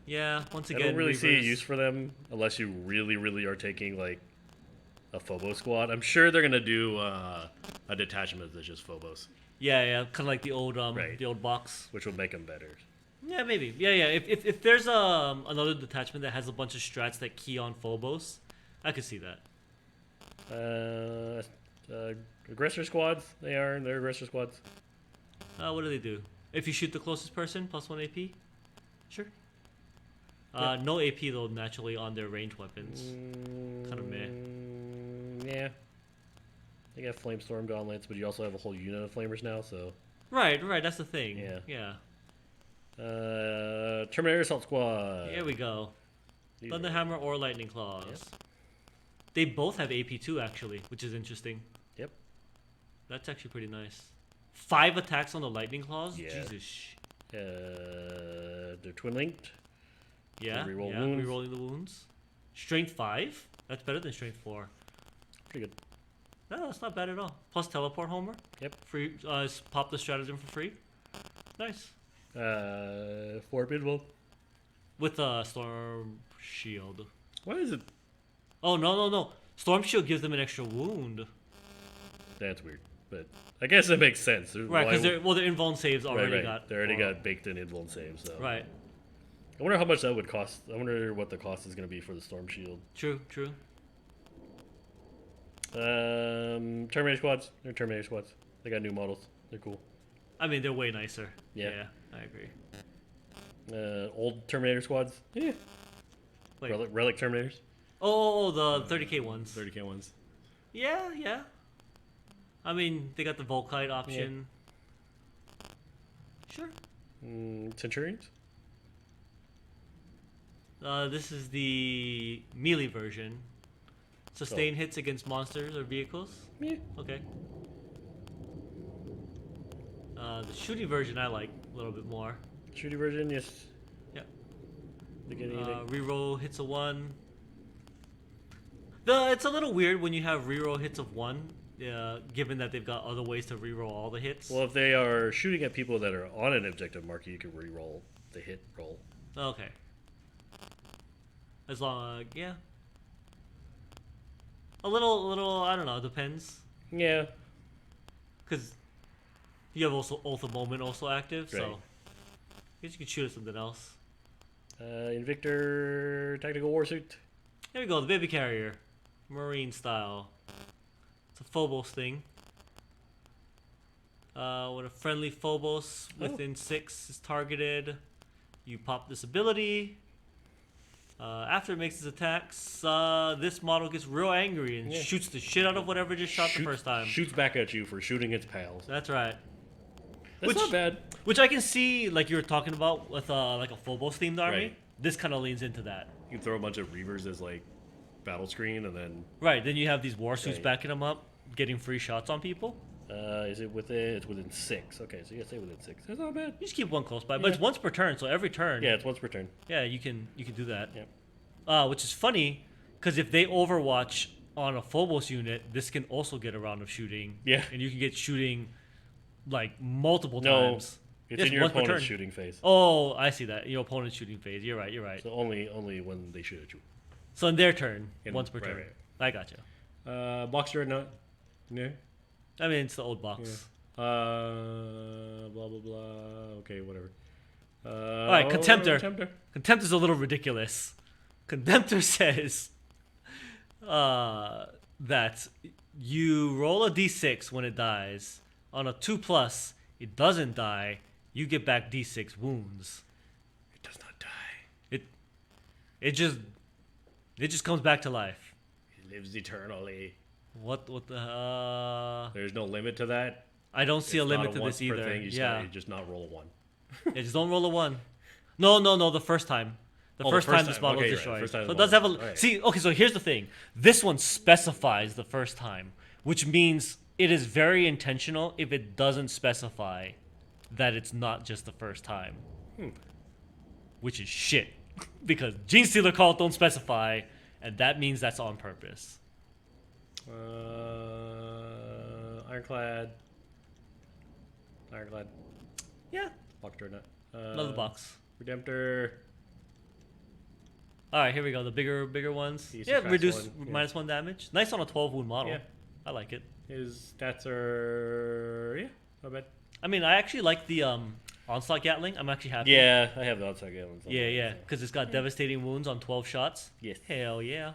Yeah, once I again, don't really see a Reavers- use for them unless you really are taking like a Phobos squad. I'm sure they're gonna do a detachment that's just Phobos, Yeah, kind of like the old Right. the old box. which would make them better. Yeah, maybe. Yeah. If there's another detachment that has a bunch of strats that key on Phobos, I could see that. Aggressor squads. They're aggressor squads. What do they do? If you shoot the closest person, +1 AP. Sure. Yeah. No AP though, naturally on their range weapons. Kind of meh. Yeah. They got Flamestorm gauntlets, but you also have a whole unit of flamers now, so. Right. That's the thing. Yeah. Terminator Assault Squad. Here we go. These Thunderhammer or Lightning Claws. Yep. They both have AP too, actually, which is interesting. Yep. That's actually pretty nice. 5 attacks on the Lightning Claws? Yeah. Jesus. They're twin linked. Yeah, reroll yeah, wounds. rerolling the wounds. Strength 5? That's better than Strength 4. Pretty good. No, that's not bad at all. Plus Teleport Homer. Yep. Free. Pop the stratagem for free. Nice. 4 Bidwell. With a Storm Shield. Why is it? Oh, no. Storm Shield gives them an extra wound. That's weird, but I guess it makes sense. Right, because their invuln saves already right. got. They already got baked in invuln saves. So. Right. I wonder how much that would cost. I wonder what the cost is going to be for the Storm Shield. True. Terminator squads. They're Terminator squads. They got new models. They're cool. I mean, they're way nicer. Yeah. I agree. Old Terminator squads. Yeah. Wait. Relic Terminators. Oh, the 30k ones. 30k ones. Yeah. I mean, they got the Volkite option. Sure. Centurions. This is the melee version. Sustain hits against monsters or vehicles. Yeah. Okay. The shooting version I like a little bit more. Shooty version, yes. Yeah. They get anything. Reroll hits of 1. It's a little weird when you have reroll hits of 1, given that they've got other ways to reroll all the hits. Well, if they are shooting at people that are on an objective marker, you can re-roll the hit roll. Okay. As long, yeah. A little, I don't know, depends. Yeah. Because you have also Oath of Moment also active, so Right. I guess you could shoot at something else. Invictor Tactical Warsuit. There we go, the baby carrier. Marine style. It's a Phobos thing. When a friendly Phobos within 6 is targeted, you pop this ability. After it makes its attacks, this model gets real angry and Yeah. shoots the shit out of whatever just shot the first time. Shoots back at you for shooting its pals. That's right. That's not bad. Which I can see, like you were talking about with like a Phobos themed army. Right. This kind of leans into that. You can throw a bunch of Reavers as like battle screen, and then Right. Then you have these war suits Right. backing them up, getting free shots on people. is it within? It's within 6. Okay, so you gotta stay within 6. That's not bad. You just keep one close by, but Yeah. it's once per turn. So every turn, Yeah, it's once per turn. yeah, you can do that. Yep. Which is funny because if they Overwatch on a Phobos unit, this can also get a round of shooting. Yeah. And you can get shooting like multiple No, times. it's Yes, in your once per opponent's turn. shooting phase. Oh, I see that. Your opponent's shooting phase. You're right. You're right. So only when they shoot at you. So in their turn, In- once per right, turn. right. I gotcha. Boxer or not? No. I mean, it's the old box. Blah blah blah. Okay, whatever. All right, Contemptor. Contempt is a little ridiculous. Contemptor says that you roll a d6 when it dies. On a 2+, it doesn't die. You get back d6 wounds. It does not die. It just comes back to life. It lives eternally. What the There's no limit to that. I don't see a It's limit not to once this per either. thing. You Yeah. just not roll a 1. Yeah, just don't roll a 1. No, the first time. The Oh, first the first time this time. model Okay, is right, destroyed. first time So it the does have a... model. Alright. See, okay, so here's the thing. This one specifies the first time, which means it is very intentional if it doesn't specify that it's not just the first time. Which is shit. Because Gene Stealer Cult don't specify, and that means that's on purpose. Ironclad. Yeah, Boxer or not? another box. Redemptor. All right, here we go. The bigger ones. He Yeah, subtracts reduce one, yeah. -1 damage. Nice on a 12 wound model. Yeah. I like it. His stats are not bad. I mean, I actually like the Onslaught Gatling. I'm actually happy. Yeah, I have the outside gallons. Yeah. Because it's got devastating wounds on 12 shots. Yes. Hell yeah.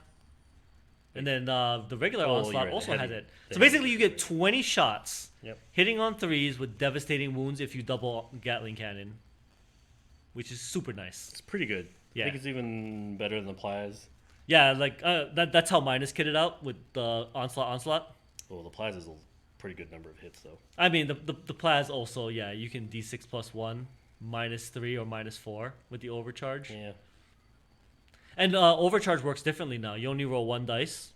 And then the regular Oh, Onslaught you're right, also the has heavy- it. the So heavy basically, you get 20 shots Yep. hitting on 3s with devastating wounds if you double Gatling Cannon, which is super nice. It's pretty good. Yeah. I think it's even better than the Plaz. Yeah, like that's how mine is kitted out with the Onslaught. Oh, the Plaz is a pretty good number of hits, though. I mean, the Plaz also, yeah, you can D6 +1, -3 or -4 with the Overcharge. Yeah. And Overcharge works differently now. You only roll 1 dice.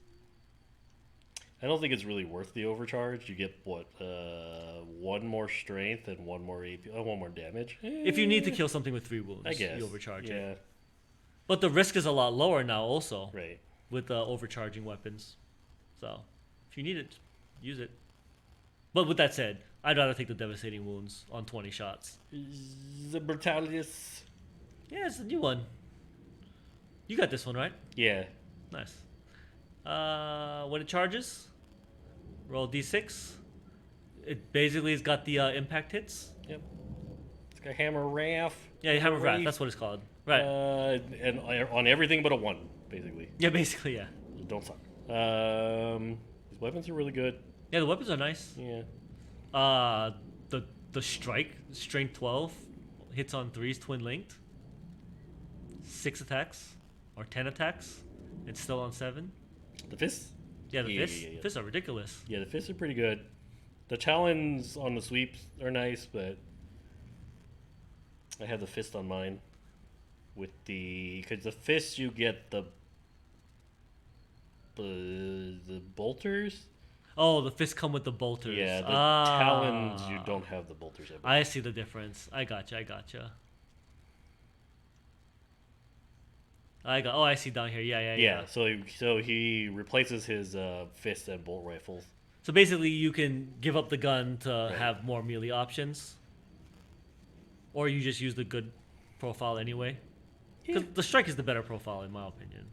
I don't think it's really worth the overcharge. You get, what, 1 more strength and 1 more AP, 1 more damage? If you need to kill something with 3 wounds, I guess. you overcharge yeah. it. But the risk is a lot lower now also Right. with overcharging weapons. So, if you need it, use it. But with that said, I'd rather take the devastating wounds on 20 shots. The Brutalius. Yeah, it's a new one. You got this one, right? Yeah. Nice. When it charges, roll d6. It basically has got the impact hits. Yep. It's got Hammer Wrath. Yeah, Hammer of Wrath, Wraith. that's what it's called. Right. And on everything but a 1, basically. Yeah, basically, yeah. Don't suck. His weapons are really good. Yeah, the weapons are nice. Yeah. The strike, strength 12, hits on 3s, twin linked. 6 attacks or 10 attacks. It's still on 7. The fists? Yeah, the fists. Yeah. Fists are ridiculous. Yeah, the fists are pretty good. The talons on the sweeps are nice, but I have the fist on mine. With because the fists you get the bolters. Oh, the fists come with the bolters. Yeah, the talons you don't have the bolters. I see the difference. I gotcha. Oh, I see down here. Yeah. So he replaces his fist and bolt rifles. So basically, you can give up the gun to Right. have more melee options, or you just use the good profile anyway. Because the strike is the better profile, in my opinion.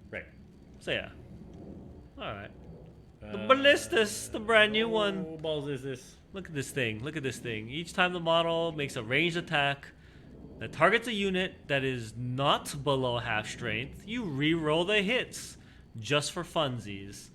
Right. So yeah. All right. The Ballistus, the brand new one. What balls is this? Look at this thing. Look at this thing. Each time the model makes a ranged attack that targets a unit that is not below half strength, you re-roll the hits just for funsies.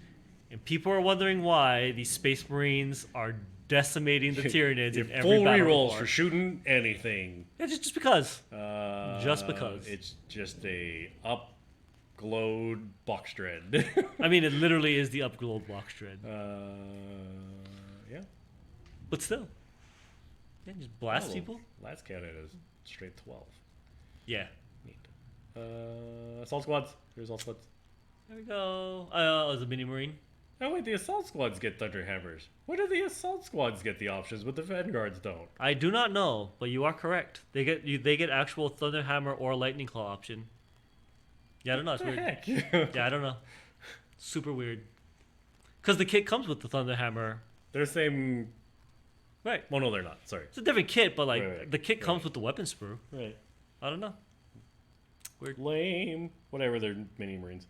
And people are wondering why these Space Marines are decimating the Tyranids in every full battle rerolls report. for shooting anything. Yeah, just because. Just because. It's just a upglowed box dread. I mean, it literally is the upglowed box dread. Yeah. But still. Yeah, just blast Oh, people. Last cannon is straight 12. Yeah. Neat. Assault squads. Here's assault squads. There we go. As a mini marine. Oh wait, the assault squads get thunder hammers. Why do the assault squads get the options, but the vanguards don't? I do not know, but you are correct. They get actual thunder hammer or lightning claw option. Yeah, I don't know. It's What the weird. heck? Yeah, I don't know. Super weird. Because the kit comes with the thunder hammer. They're the same. Right. Well, no, they're not. Sorry. It's a different kit, but like Right. the kit comes with the weapon sprue. Right. I don't know. Weird. Lame. Whatever. They're mini marines.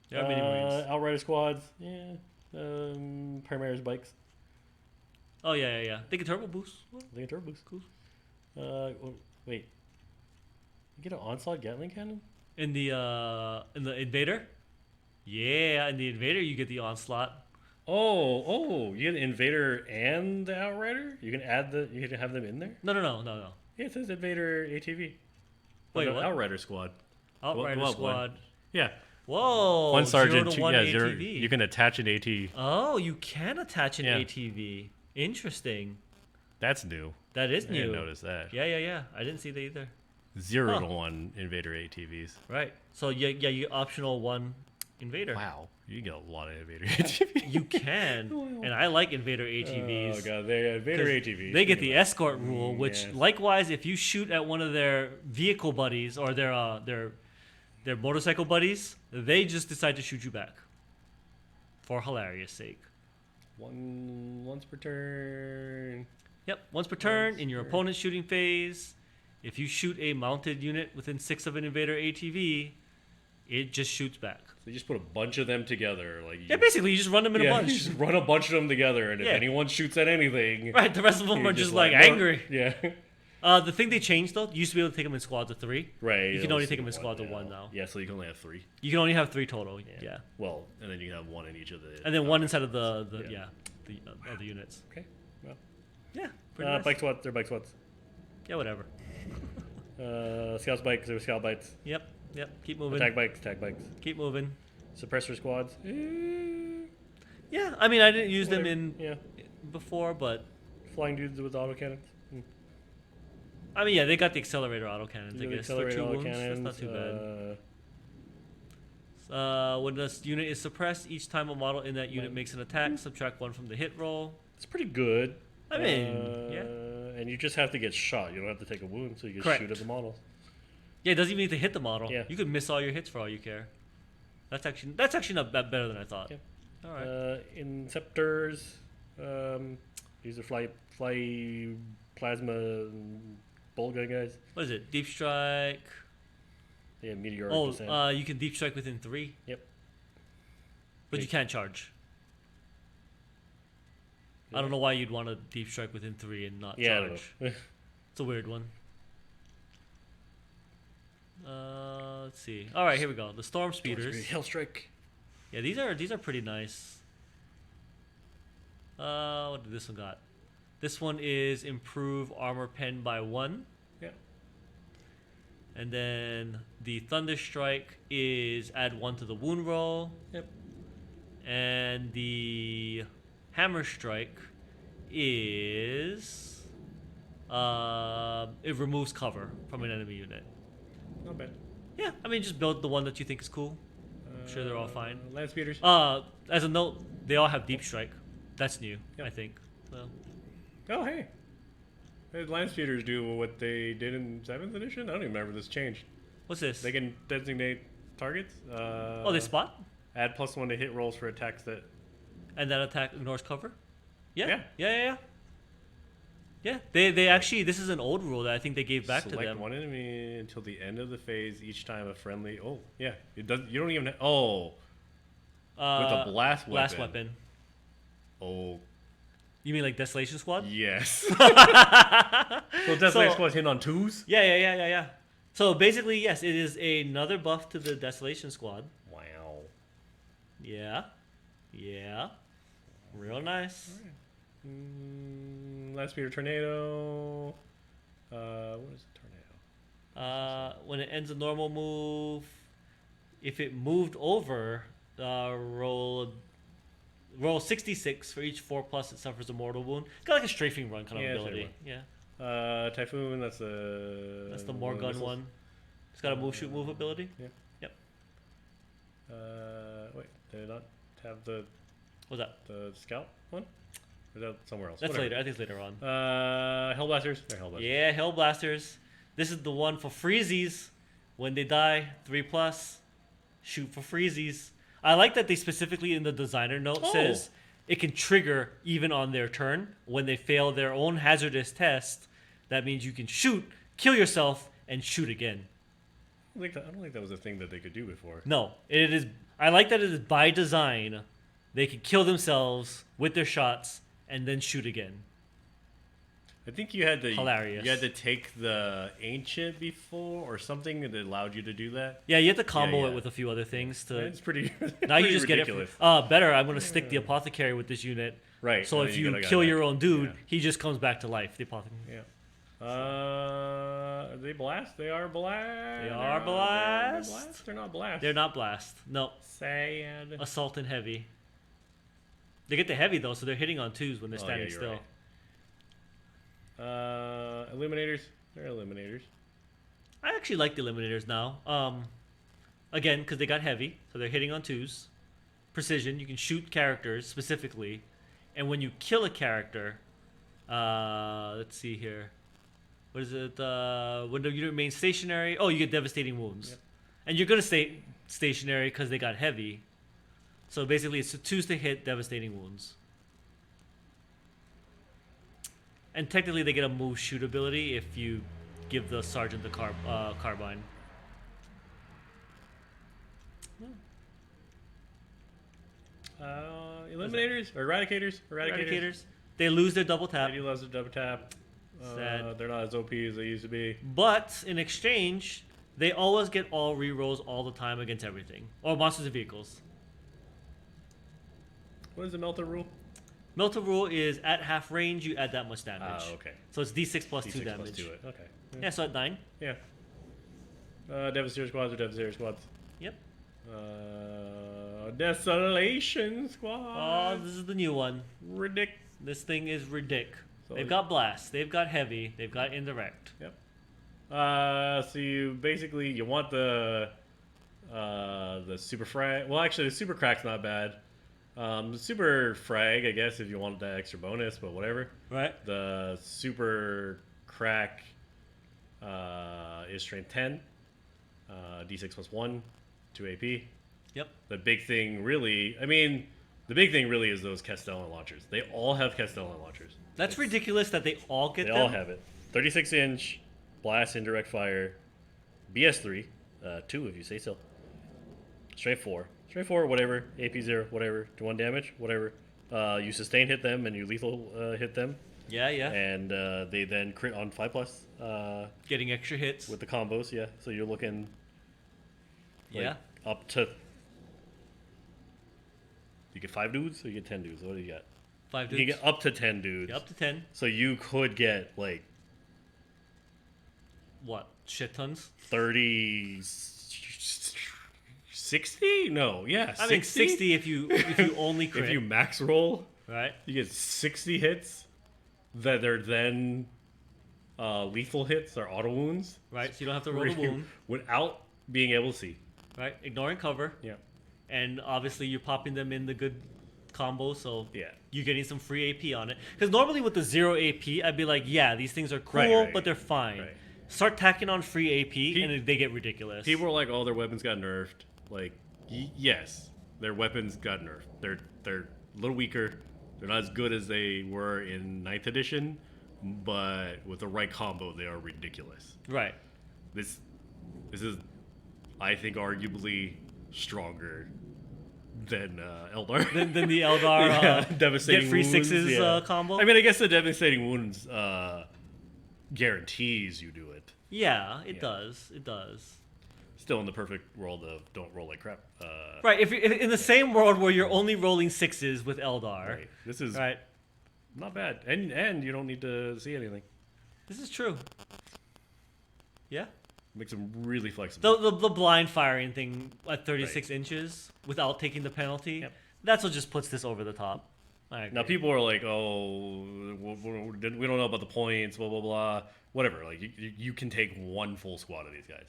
Yeah, mini marines. Outrider squads. Yeah. Primaris bikes. Oh yeah. They get turbo boost. They get turbo boost. Cool. Wait. You get an onslaught Gatling cannon? In the invader. Yeah, in the invader you get the onslaught. Oh, you get the invader and the outrider? You can have them in there? No. Yeah, it says invader ATV. Wait, No, what? Outrider squad. Outrider Go up squad. one. Yeah. Whoa. One sergeant, 0 to two, 1 yeah, ATV. you can attach an AT. Oh, you can attach an Yeah. ATV. Interesting. That's new. That is I new. didn't notice that. Yeah. I didn't see that either. 0 to 1 invader ATVs. Right. So you optional 1 invader. Wow, you get a lot of invader ATVs. You can, and I like invader ATVs. Oh god, they invader 'Cause ATVs. They get the escort rule, which yes. likewise, if you shoot at one of their vehicle buddies or their motorcycle buddies, they just decide to shoot you back. For hilarious sake. Once per turn. Yep, once per turn in your opponent's shooting phase. If you shoot a mounted unit within 6 of an invader ATV, it just shoots back. So you just put a bunch of them together, like Yeah, basically you just run them in a bunch. You just run a bunch of them together, and if Yeah. anyone shoots at anything, Right, the rest of them you're are just like "No." angry. Yeah. The thing they changed though, you used to be able to take them in squads of 3. Right. You can only take them in squads of 1 now. Yeah, so you can only have 3. You can only have 3 total. Yeah. Well, and then you can have 1 in each of the. And then 1 inside of the other units. Okay. Well. Yeah. Pretty nice. Bike squads. They're bike squads. Yeah, whatever. Scouts bikes. They're scout bikes. Yep. Keep moving. Attack bikes. Attack bikes. Keep moving. Suppressor squads. Yeah, I mean I didn't use them in Yeah. before, but Flying dudes with autocannons. I mean yeah, they got the accelerator autocannons. I The guess for accelerator 2 wounds. autocannons. That's not too bad. When this unit is suppressed, each time a model in that unit makes an attack, subtract 1 from the hit roll. It's pretty good. I mean, yeah. And you just have to get shot. You don't have to take a wound, so you can Correct. shoot at the model. Yeah, it doesn't even need to hit the model. Yeah. You could miss all your hits for all you care. That's actually not that better than I thought. Yeah. All right. Inceptors. These are fly plasma bolt gun guys. What is it? Deep strike. Yeah, meteoric descent. You can deep strike within 3. Yep. But you can't charge. I don't know why you'd want to deep strike within 3 and not Yeah, I don't charge. know. It's a weird one. Let's see. All right, here we go. The storm speeders. Hellstrike. Yeah, these are pretty nice. What did this one got? This one is improve armor pen by 1. Yep. And then the thunder strike is add 1 to the wound roll. Yep. And the hammer strike is it removes cover from an enemy unit. Not bad. Yeah, I mean just build the one that you think is cool. I'm sure they're all fine. Land speeders. As a note, they all have deep strike. That's new, Yep. I think. So, Oh, hey. Did land speeders do what they did in 7th edition? I don't even remember this changed. what's this? They can designate targets. Oh, they spot? Add +1 to hit rolls for attacks that. And that attack ignores cover? Yeah. Yeah. They actually, this is an old rule that I think they gave back to Select them. one enemy until the end of the phase each time a friendly. Oh, yeah. It does. You don't even. Oh. With a blast weapon. Blast weapon. Oh. You mean like Desolation Squad? Yes. So Desolation Squad's hitting on 2s? Yeah. So basically, yes, it is another buff to the Desolation Squad. Wow. Yeah. Real nice. Last speed of tornado. What is a tornado? When it ends a normal move, if it moved over, roll 66 for each 4+ it suffers a mortal wound. It's got like a strafing run kind of ability. Yeah. Typhoon. That's the Morgun one. It's got a move ability. Yeah. Yep. Wait, did it not have the What's that? the scout one? Or is that somewhere else? That's Whatever. later. I think it's later on. Hellblasters. They're Hellblasters. Yeah, Hellblasters. This is the one for Freezies. When they die, 3+, shoot for Freezies. I like that they specifically in the designer note says it can trigger even on their turn. When they fail their own hazardous test, that means you can shoot, kill yourself, and shoot again. I don't think that was a thing that they could do before. No, it is. I like that it is by design. They can kill themselves with their shots and then shoot again. I think you had to Hilarious. You had to take the ancient before or something that allowed you to do that. Yeah, you have to combo Yeah. it with a few other things to. It's pretty. Now you pretty just ridiculous. get it. Better. I'm gonna stick the Apothecary with this unit. Right. So and if then you gotta kill that. your own dude, Yeah. he just comes back to life. The Apothecary. Yeah. Are they blast? They are blast. They are blast. They're not blast. They're not blast. No. Sad. Assault and heavy. They get the heavy though, so they're hitting on 2s when they're standing you're still. right. Illuminators. They're Illuminators. I actually like the Eliminators now. Again, because they got heavy, so they're hitting on 2s. Precision, you can shoot characters specifically, and when you kill a character, let's see here. What is it? When the unit remains stationary, you get devastating wounds, Yep. and you're gonna stay stationary because they got heavy. So basically, it's 2s to hit, devastating wounds. And technically, they get a move shoot ability if you give the sergeant the carbine. Eliminators or Eradicators. They lose their double tap, They do love the double tap. Sad. They're not as OP as they used to be. but in exchange, they always get all rerolls all the time against everything, or monsters and vehicles. What is the Melter rule? Melter rule is at half range, you add that much damage. Okay. So it's D6 plus D6 2 plus damage. 2 it. Okay. Yeah, so at 9. Yeah. Devastator squads are Devastator squads. Yep. Desolation Oh, squad. this is the new one. Ridic. This thing is ridic. So They've got blast, they've got heavy, they've got indirect. Yep. So you basically want the super frag. Well, actually, the super crack's not bad. The super frag, I guess, if you want that extra bonus, but whatever. Right? The super crack is strength 10, d6 plus 1, 2 AP. Yep. The big thing really, is those Castellan launchers. They all have Castellan launchers. That's ridiculous that they all get They them. all have it. 36-inch, blast, indirect fire, BS3, 2 if you say so. Strength 4. Strength 4, whatever. AP 0, whatever. Do 1 damage, whatever. You sustain hit them and you lethal hit them. Yeah. And they then crit on 5+. Getting extra hits. With the combos, yeah. So you're looking Yeah. up to... You get 5 dudes or you get 10 dudes? What do you got? 5 You dudes. can get up to 10 dudes. Yeah, up to 10. So you could get like What? Shit tons? 30... 60? No, yeah, 60? I think 60 if you only crit. If you max roll, right? you get 60 hits that are then lethal hits or auto wounds. Right, so you don't have to roll a wound. Without being able to see. Right? Ignoring cover. Yeah. And obviously you're popping them in the good combo, so Yeah. you're getting some free AP on it. Because normally with the 0 AP, I'd be like, yeah, these things are cool, Right. but they're fine. Right. Start tacking on free AP, and they get ridiculous. People are like, oh, their weapons got nerfed. Like, yes, their weapons got nerfed. They're a little weaker. They're not as good as they were in 9th edition, but with the right combo, they are ridiculous. Right. This is, I think, arguably stronger than Eldar. Than the Eldar devastating get free wounds, 6s yeah. combo? I mean, I guess the devastating wounds guarantees you do it. Yeah, it Yeah. does. It does. Still in the perfect world of don't roll like crap. Right, if in the same world where you're only rolling 6s with Eldar, Right. This is right? not bad. And you don't need to see anything. This is true. Yeah. Makes them really flexible. The blind firing thing at 36 inches without taking the penalty, that's what just puts this over the top. Now people are like, oh, we don't know about the points, blah blah blah, whatever. Like you can take one full squad of these guys.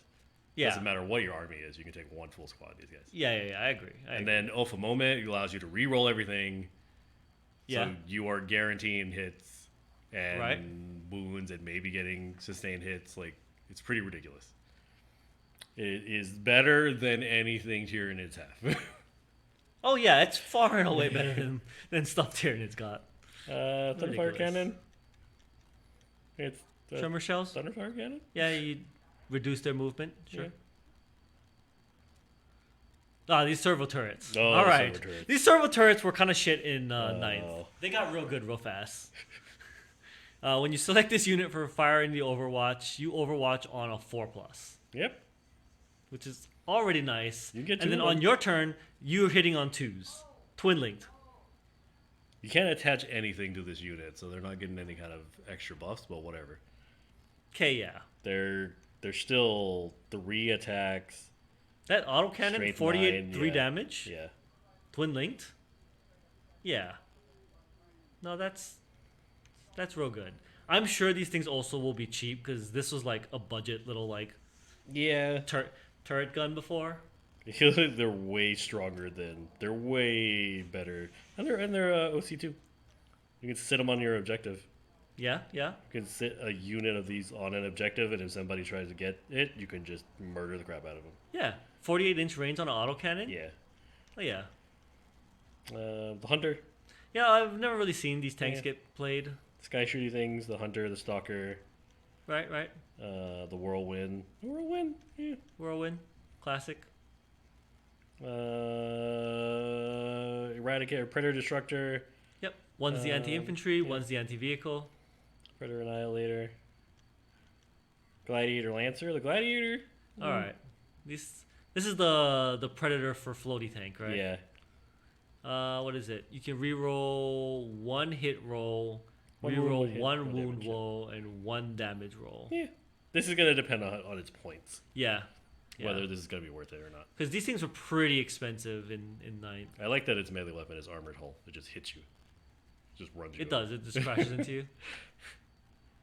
Yeah. Doesn't matter what your army is, you can take one full squad of these guys. Yeah, I agree. Then Alpha Moment allows you to re-roll everything. Yeah. So you are guaranteeing hits and Right. wounds and maybe getting sustained hits. Like, it's pretty ridiculous. It is better than anything Tyranids have. Oh yeah, it's far and away better than stuff Tyranids got. Thunderfire Cannon. It's Tremor Shells? Thunderfire Cannon? Yeah, you reduce their movement. Sure. Yeah. These servo turrets. Oh, all right. servo turrets. These servo turrets were kind of shit in ninth. They got real good real fast. When you select this unit for fire in the Overwatch, you Overwatch on a 4+. Yep. Which is already nice. You get and then two of on them. your turn, you're hitting on 2s. Twin linked. You can't attach anything to this unit, so they're not getting any kind of extra buffs, but whatever. Okay, yeah. They're still 3 attacks. That autocannon, Straight 48, 9, 3 yeah. damage. Yeah. Twin linked. Yeah. No, that's real good. I'm sure these things also will be cheap because this was like a budget little like Yeah. turret gun before. They're way stronger than. They're way better. And they're OC too. You can sit them on your objective. Yeah. You can sit a unit of these on an objective, and if somebody tries to get it, you can just murder the crap out of them. Yeah. 48-inch range on an autocannon? Yeah. Oh, yeah. The Hunter. Yeah, I've never really seen these tanks get played. Sky shooty things, the Hunter, the Stalker. Right. The Whirlwind. Whirlwind? Yeah. Whirlwind. Classic. Eradicator, Predator Destructor. Yep. One's the anti-infantry, one's the anti-vehicle. Predator Annihilator. Gladiator Lancer. The Gladiator. All right. This is the Predator for floaty tank, right? Yeah. What is it? You can reroll 1 hit roll, One reroll hit, 1 no wound damage. roll, and 1 damage roll. Yeah. This is going to depend on its points. Yeah. Whether this is going to be worth it or not. Because these things were pretty expensive in ninth. I like that its melee weapon is Armored Hull. It just hits you. Just runs you It over. does. It just crashes into you.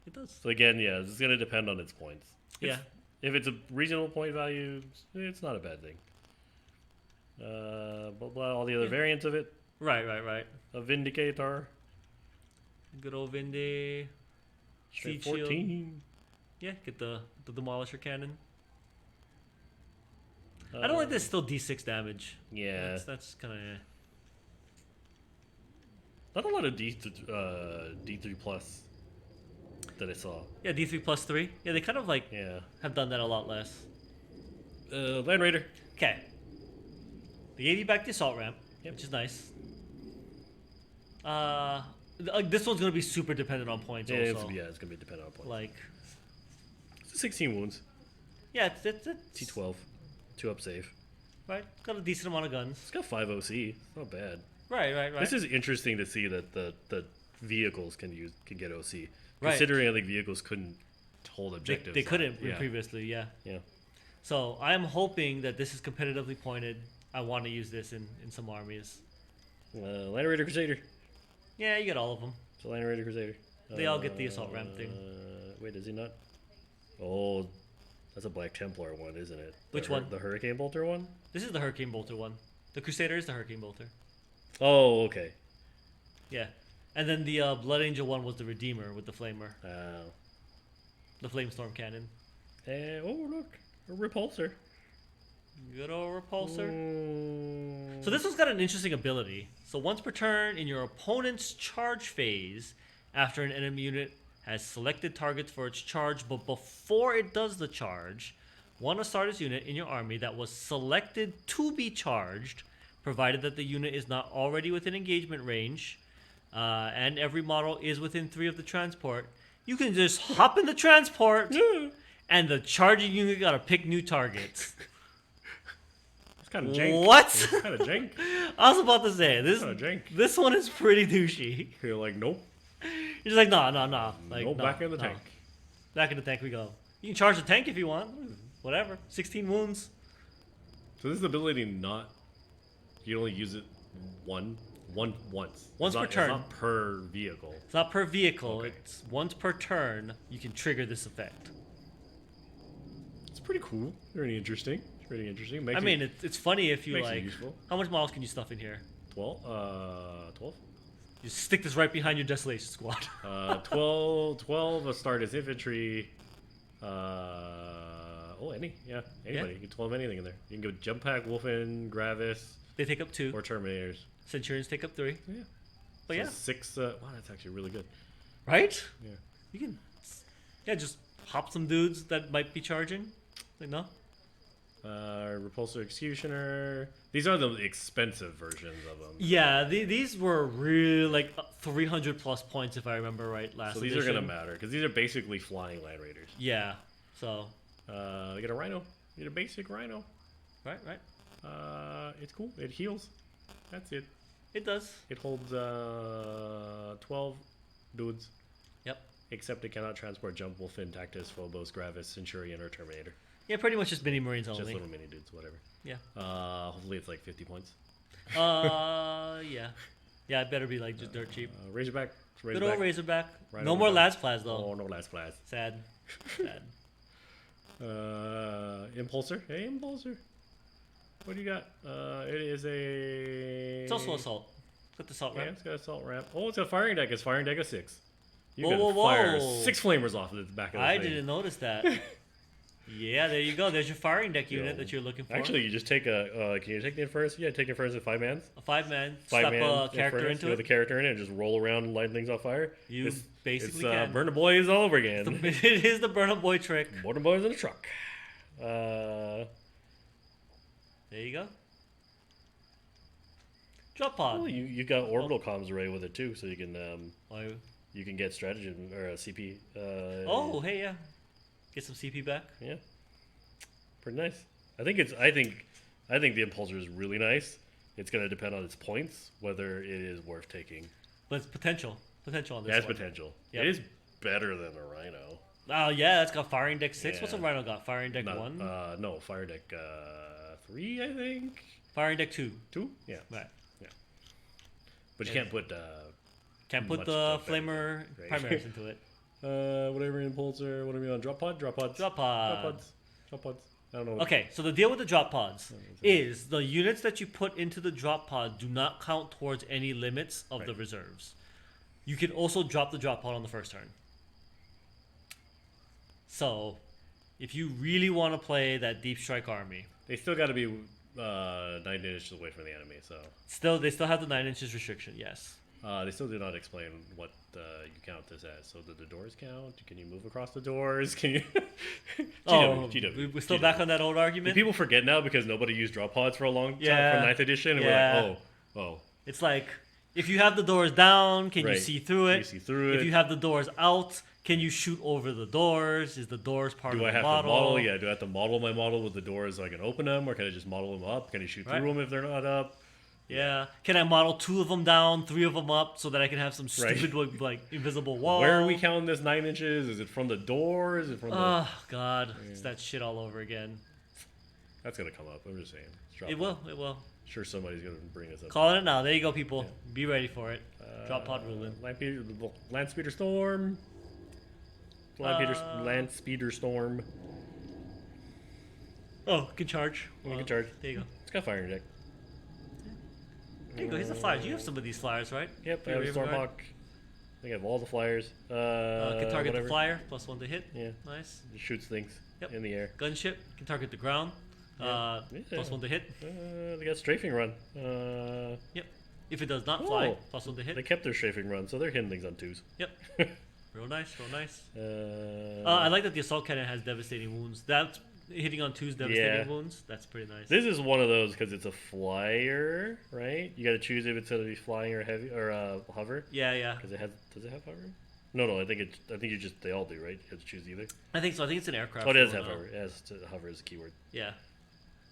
It does. So again, yeah, this is going to depend on its points. Yeah. If it's a reasonable point value, it's not a bad thing. Blah, blah, all the other variants of it. Right. A Vindicator. Good old Vindy. Strength Siege shield. 14. Yeah, get the Demolisher cannon. I don't like this still D6 damage. Yeah. That's kind of... Not a lot of D3 plus that I saw. Yeah, D3 plus 3. Yeah, they kind of like Yeah. have done that a lot less. Land Raider. Okay. They gave you back the assault ramp, which is nice. This one's going to be super dependent on points also. It's going to be dependent on points. Like, It's 16 wounds. yeah, it's T12. 2 up save. right. Got a decent amount of guns. It's got 5 OC. It's not bad. Right. This is interesting to see that the vehicles can get OC. Right. Considering I think vehicles couldn't hold objectives. They couldn't Yeah. previously, yeah. Yeah. So I'm hoping that this is competitively pointed. I want to use this in some armies. Land Raider Crusader. Yeah, you get all of them. It's a Land Raider Crusader. They all get the assault ramp thing. Wait, does he not? Oh, that's a Black Templar one, isn't it? Which one? The Hurricane Bolter one? This is the Hurricane Bolter one. The Crusader is the Hurricane Bolter. Oh, okay. Yeah. And then the Blood Angel one was the Redeemer with the Flamer. The Flamestorm Cannon. Oh, look. A Repulsor. Good old Repulsor. Mm. So this one's got an interesting ability. So once per turn in your opponent's charge phase, after an enemy unit has selected targets for its charge, but before it does the charge, one Astartes unit in your army that was selected to be charged, provided that the unit is not already within engagement range, and every model is within 3 of the transport, you can just hop in the transport, and the charging unit gotta pick new targets. It's kind of jank. What? It's kind of jank. I was about to say Kinda jank. this one is pretty douchey. You're like, nope. You're just like, no. Like, no, back in the tank. Back in the tank we go. You can charge the tank if you want. Whatever. 16 wounds. So this ability not... You only use it once. Once per turn. It's not per vehicle. It's not per vehicle. Okay. It's once per turn you can trigger this effect. It's pretty cool. Pretty interesting. I mean, it's funny if you makes it like... useful. How much models can you stuff in here? 12? 12? You stick this right behind your Desolation Squad. 12 will start as infantry. Anybody. Yeah. You can 12 anything in there. You can go Jump Pack, Wolfen, Gravis. They take up 2. Or Terminators. Centurions take up 3. Yeah. But so yeah. 6. Wow, that's actually really good. Right? Yeah. You can... Yeah, just hop some dudes that might be charging. Like, no? Repulsor Executioner. These are the expensive versions of them. Yeah, these were really like 300 plus points if I remember right last So these edition. are going to matter because these are basically flying Land Raiders. Yeah, so... You get a Rhino. You get a basic Rhino. Right. It's cool. It heals. That's it. It does. It holds 12 dudes. Yep. Except it cannot transport Jump, Wolfen, Tactus, Phobos, Gravis, Centurion, or Terminator. Yeah, pretty much just mini Marines only. Just little mini dudes, whatever. Yeah. Hopefully it's like 50 points. Yeah. Yeah, it better be like just dirt cheap. Razorback. Good old Razorback. Right No more over. Last Plas though. Oh, no last class. Sad. Impulsor. Hey, Impulsor. What do you got? It is a... It's also Assault. Got the Assault Yeah, ramp. it's got Assault ramp. Oh, it's got Firing Deck. It's Firing Deck of 6. You Whoa, can fire whoa. 6 flamers off of the back of the I thing. didn't notice that. Yeah, there you go. There's your firing deck unit that you're looking for. Actually, you just take a... can you take the Infernus? Yeah, take Infernus at 5 mans. A 5-man. 5 Slap man a character Infernus, into you it. have the character in it and just roll around and light things on fire. You basically it's, can. Burn the Boys all over again. It is the Burn 'em Boy trick. Burn the Boys in a truck. There you go. Drop pod. Well, you got orbital comms array with it too, so you can Oh, you can get stratagem or CP. Hey, yeah. Get some CP back. Yeah, pretty nice. I think the Impulsor is really nice. It's going to depend on its points whether it is worth taking. But it's potential on this one. That's potential. Yep. It is better than a Rhino. Oh yeah, it's got firing deck 6. Yeah. What's a Rhino got? Firing deck 1. No, fire deck 3, I think. Firing deck 2. 2? Yeah. Right. Yeah. But you can't put Can't put much the stuff flamer right. primaries into it. Whatever Impulsor. What are we on? Drop pods. Drop pod. I don't know. Okay, so the deal with the drop pods is the units that you put into the drop pod do not count towards any limits of the reserves. You can also drop the drop pod on the first turn. So, if you really want to play that deep strike army, They still got to be 9 inches away from the enemy, so they still have the 9 inches restriction. Yes. they still do not explain what you count this as. So do the doors count? Can you move across the doors? Can you? GW. We're still back on that old argument. People forget now because nobody used drop pods for a long time from 9th edition, and Yeah. we're like, oh. It's like, if you have the doors down, can you Right. see through it? Can you see through If it? you have the doors out, can you shoot over the doors? Is the doors part Do of I the have model? to model? Yeah, do I have to model my model with the doors so I can open them, or can I just model them up? Can I shoot Right. through them if they're not up? Yeah. Can I model 2 of them down, 3 of them up, so that I can have some Right. stupid like invisible wall? Where are we counting this 9 inches? Is it from the door? Is it from the... Oh God, it's that shit all over again. That's gonna come up. I'm just saying. Drop It pod. will. It will. Sure, somebody's gonna bring us up. Calling it now. There you go, people. Be ready for it. Drop pod ruling. Land Speeder Storm. Land Speeder Storm. Oh, can charge. You can charge. There you go. It's got firing deck. There you go. Here's the flyers. You have some of these flyers, right? Yep, I Your have Raven Stormhawk. Guard? I think I have all the flyers. Can target whatever. the flyer. +1 to hit. Yeah. Nice. It shoots things Yep. in the air. Gunship can target the ground. Yeah. +1 to hit. They got strafing run. Yep. If it does not fly, Oh. +1 to They hit. kept their strafing run, so they're hitting things on 2s. Yep. Real nice. Real nice. Uh, I like that the assault cannon has devastating wounds. That's hitting on 2's devastating Yeah. wounds. That's pretty nice. This is one of those because it's a flyer, right? You got to choose if it's going to be flying or heavy or hover. Yeah. Because it has. Does it have hover? No. I think you just they all do, right? You have to choose either. I think so. I think it's an aircraft. Oh, it does rule have now. hover. It has hover as a keyword. Yeah.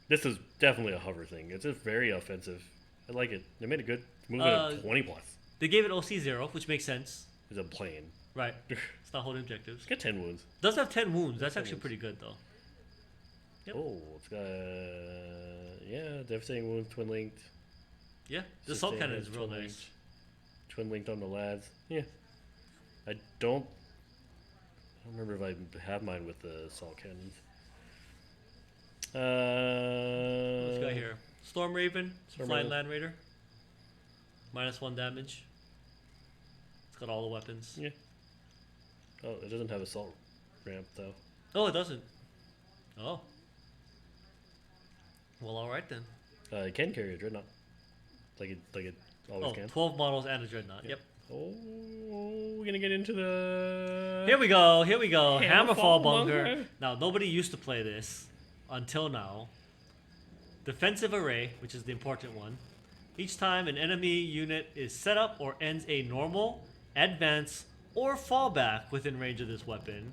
This is definitely a hover thing. It's a very offensive. I like it. They made it good. Moving at 20 plus. They gave it OC 0, which makes sense. is a plane. Right. It's not holding objectives. It's got 10 wounds. Does have 10 wounds. That's 10 actually wounds. pretty good, though. Yep. Oh, it's got devastating wounds, twin linked. Yeah, the assault cannon is real nice. Twin linked on the lads. Yeah. I don't remember if I have mine with the assault cannons. What's got here? Storm Raven, Flying Land Raider. -1 damage. It's got all the weapons. Yeah. Oh, it doesn't have assault ramp though. Oh, it doesn't. Oh. Well, all right then. It can carry a dreadnought. Like it always can. 12 models and a dreadnought. Yeah. Yep. Oh, we're gonna get into the. Here we go. Hammerfall bunker. bunker. Now, nobody used to play this until now. Defensive array, which is the important one. Each time an enemy unit is set up or ends a normal, advance, or fallback within range of this weapon,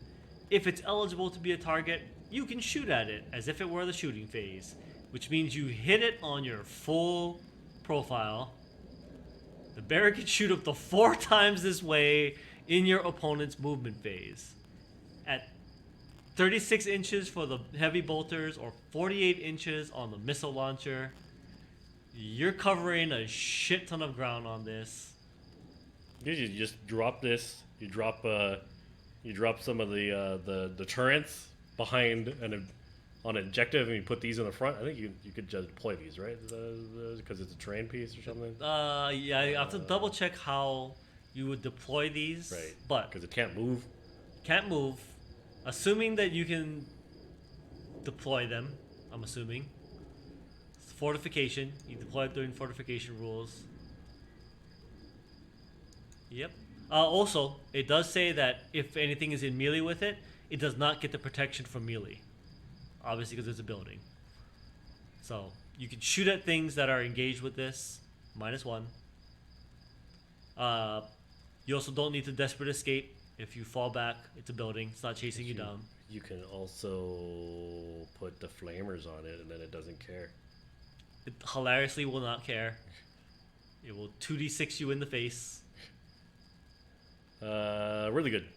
if it's eligible to be a target, you can shoot at it as if it were the shooting phase, which means you hit it on your full profile. The bearer can shoot up to 4 times this way in your opponent's movement phase. At 36 inches for the heavy bolters or 48 inches on the missile launcher, you're covering a shit ton of ground on this. You just drop this. You drop some of the turrets behind an objective, and you put these in the front. I think you could just deploy these, right? Because it's a terrain piece or something. Yeah, I have to double check how you would deploy these. Right. But because it can't move. Can't move. Assuming that you can deploy them, I'm assuming. It's fortification. You deploy it during fortification rules. Yep. Also, it does say that if anything is in melee with it, it does not get the protection from melee. Obviously, because it's a building. So, you can shoot at things that are engaged with this. -1. You also don't need to desperate escape. If you fall back, it's a building. It's not chasing you down. You can also put the flamers on it, and then it doesn't care. It hilariously will not care. It will 2d6 you in the face. Really good.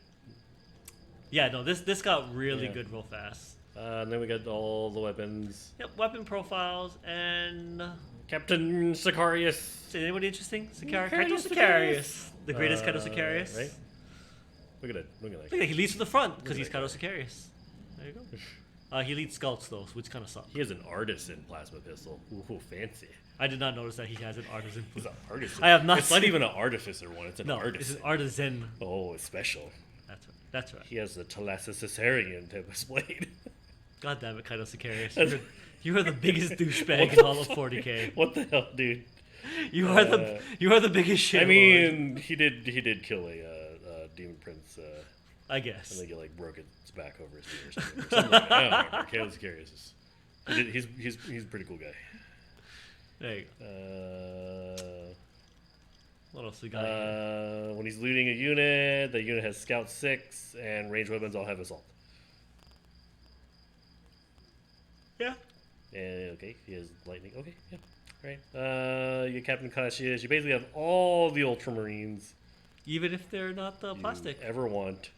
Yeah, no, this got really good real fast. And then we got all the weapons. Yep, weapon profiles and... Captain Sicarius. Is anybody interesting? Sicarius. Kaito Sicarius. The greatest Kaito Sicarius. Right? Look at it. Look at that. Look at that. He leads to the front because he's that Kaito Sicarius. There you go. He leads scouts though, which kind of sucks. He has an artisan plasma pistol. Ooh, fancy. I did not notice that he has an artisan. It's an artisan. I have not. It's not even an artificer one. It's an artisan. It's an artisan. Oh, it's special. That's right. That's right. He has the Thalassocerian type of blade. God damn it, Kaito Sicarius. You are the biggest douchebag in all of 40k. What the hell, dude? You are the biggest shit. I mean, he did kill a demon prince. I guess. I think he broke its back over his knee or something. Like that. I don't remember. Caleb Sicarius he's a pretty cool guy. There you go. What else we got here? When he's looting a unit, the unit has Scout 6 and ranged weapons all have assault. Yeah. And okay, he has lightning. Okay, yeah. Right. You Captain Cassius. You basically have all the Ultramarines. Even if they're not plastic. You ever want.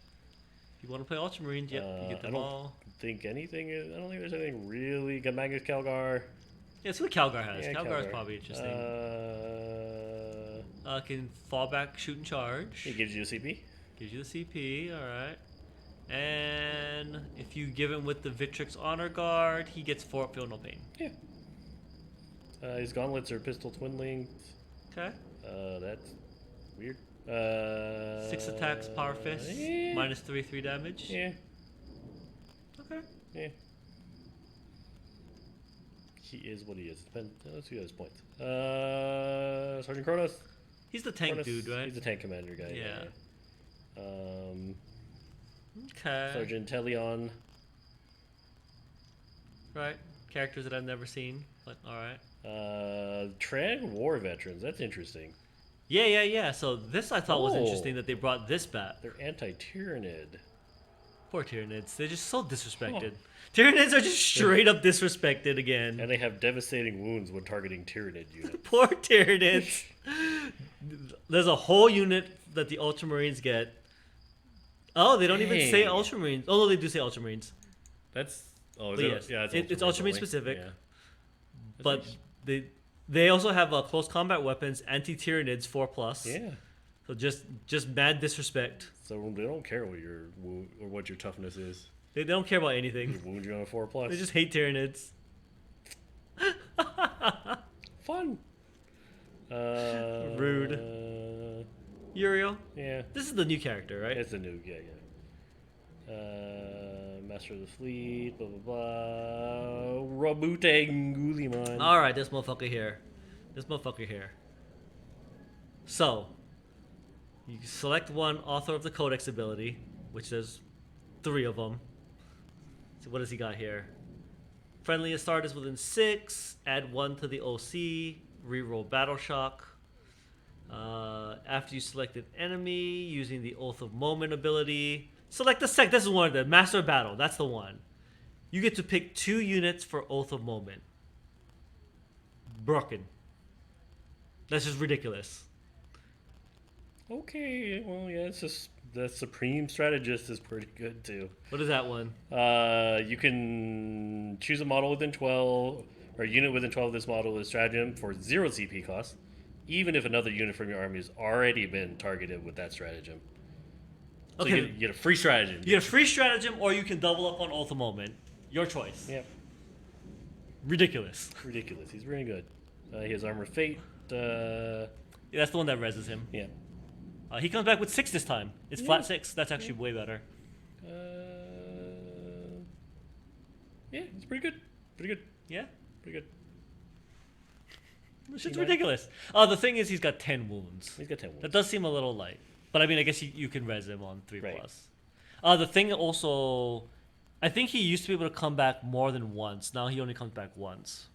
If you want to play Ultramarines, yep, you get them all. I don't think there's anything really. Got Magnus Calgar. Yeah, see what Calgar has. Yeah, Calgar is Calgar. probably interesting. Can fall back, shoot and charge. He gives you a CP. Gives you the CP, alright. And if you give him with the Victrix Honor Guard, he gets 4 Feel No Pain. Yeah. His gauntlets are pistol twin linked. Okay. That's weird. 6 attacks, Power Fist, yeah. -3 damage. Yeah. Okay. Yeah. He is what he is. Let's see his points. Sergeant Kronos. He's the tank Kronos, dude, right? He's the tank commander guy. Yeah. Okay. Sergeant Telion. Right. Characters that I've never seen, but alright. Trad War Veterans. That's interesting. Yeah. So this I thought was interesting that they brought this back. They're anti-Tyrannid. Poor Tyranids. They're just so disrespected. Tyranids are just straight up disrespected again. And they have devastating wounds when targeting Tyrannid units. Poor Tyranids. There's a whole unit that the Ultramarines get. Oh, they don't even say Dang. Ultramarines. Oh, no, they do say Ultramarines. That's is But it, yes, yeah, it's Ultramarine Ultramarine only. specific. Yeah. That's But nice. they also have close combat weapons, anti-Tyranids 4+. Yeah. So just mad disrespect. So they don't care what your or what your toughness is. They don't care about They anything. wound you on a 4+. They just hate Tyranids. Fun. Rude. Uriel. Yeah. This is the new character, right? It's a new, yeah. Master of the Fleet, blah blah blah. Rabute Nguliman. All right, this motherfucker here. So, you select one Author of the Codex ability, which there's 3 of them. So what does he got here? Friendliest starters within 6. Add 1 to the OC. Reroll Battle Shock. After you select an enemy using the Oath of Moment ability, select the This is one of the Master of Battle. That's the one. You get to pick 2 units for Oath of Moment. Broken. That's just ridiculous. Okay, well, yeah, it's just the Supreme Strategist is pretty good too. What is that one? You can choose a model within 12 or a unit within 12 of this model with stratagem for 0 CP cost, even if another unit from your army has already been targeted with that stratagem. So Okay. you get a free stratagem. You get a free stratagem, or you can double up on Oath of Moment. Your choice. Yep. Ridiculous. Ridiculous. He's really good. He has Armor of Fate. Yeah, that's the one that reses him. Yeah. He comes back with 6 this time. It's flat 6. That's actually way better. Yeah, it's pretty good. Pretty good. Yeah? Pretty good. It's just ridiculous. The thing is, he's got 10 wounds. He's got 10 wounds. That does seem a little light. But I mean, I guess you can res him on 3+. Right. The thing also, I think he used to be able to come back more than once. Now he only comes back once.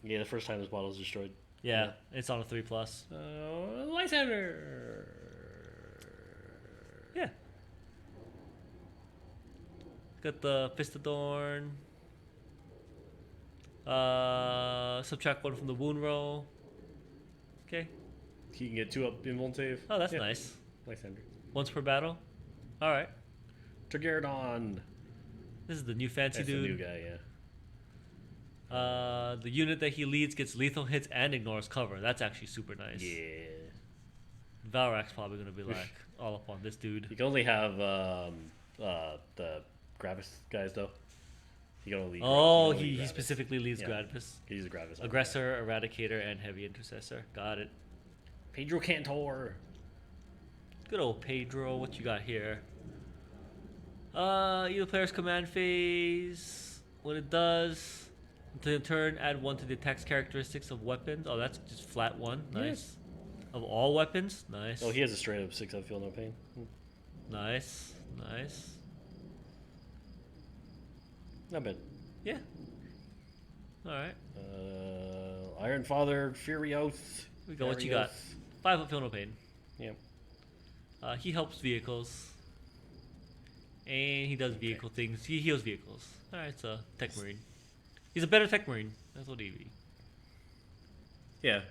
Yeah, the first time his model is destroyed. Yeah, it's on a 3+. Lysander. Yeah. Got the Fistadorn. Subtract 1 from the wound roll. Okay. He can get 2 up in one save. Oh, that's nice. Lysander. Once per battle. All right. Targaradon. This is the new fancy That's dude. the new guy, yeah. The unit that he leads gets lethal hits and ignores cover. That's actually super nice. Yeah. Valrak's probably gonna be like all up on this dude. You can only have the Gravis guys though. You can only. Oh, you can only he Gravis. specifically leads Yeah. Gravis. He's a Gravis. Aggressor, Eradicator, and Heavy Intercessor. Got it. Pedro Cantor. Good old Pedro. What you got here? Either player's command phase. What it does. Until turn, add 1 to the attack's characteristics of weapons. Oh, that's just flat 1. Nice. Yes. Of all weapons. Nice. Oh, he has a straight up 6 up feel no pain. Nice. Nice. Not bad. Yeah. All right. Iron Father, Furios. Here we go. What you got? 5 up, feel no pain. Yep. He helps vehicles. And he does vehicle things. He heals vehicles. Alright, it's a Tech Marine. He's a better Tech Marine. That's what he'd be. Yeah.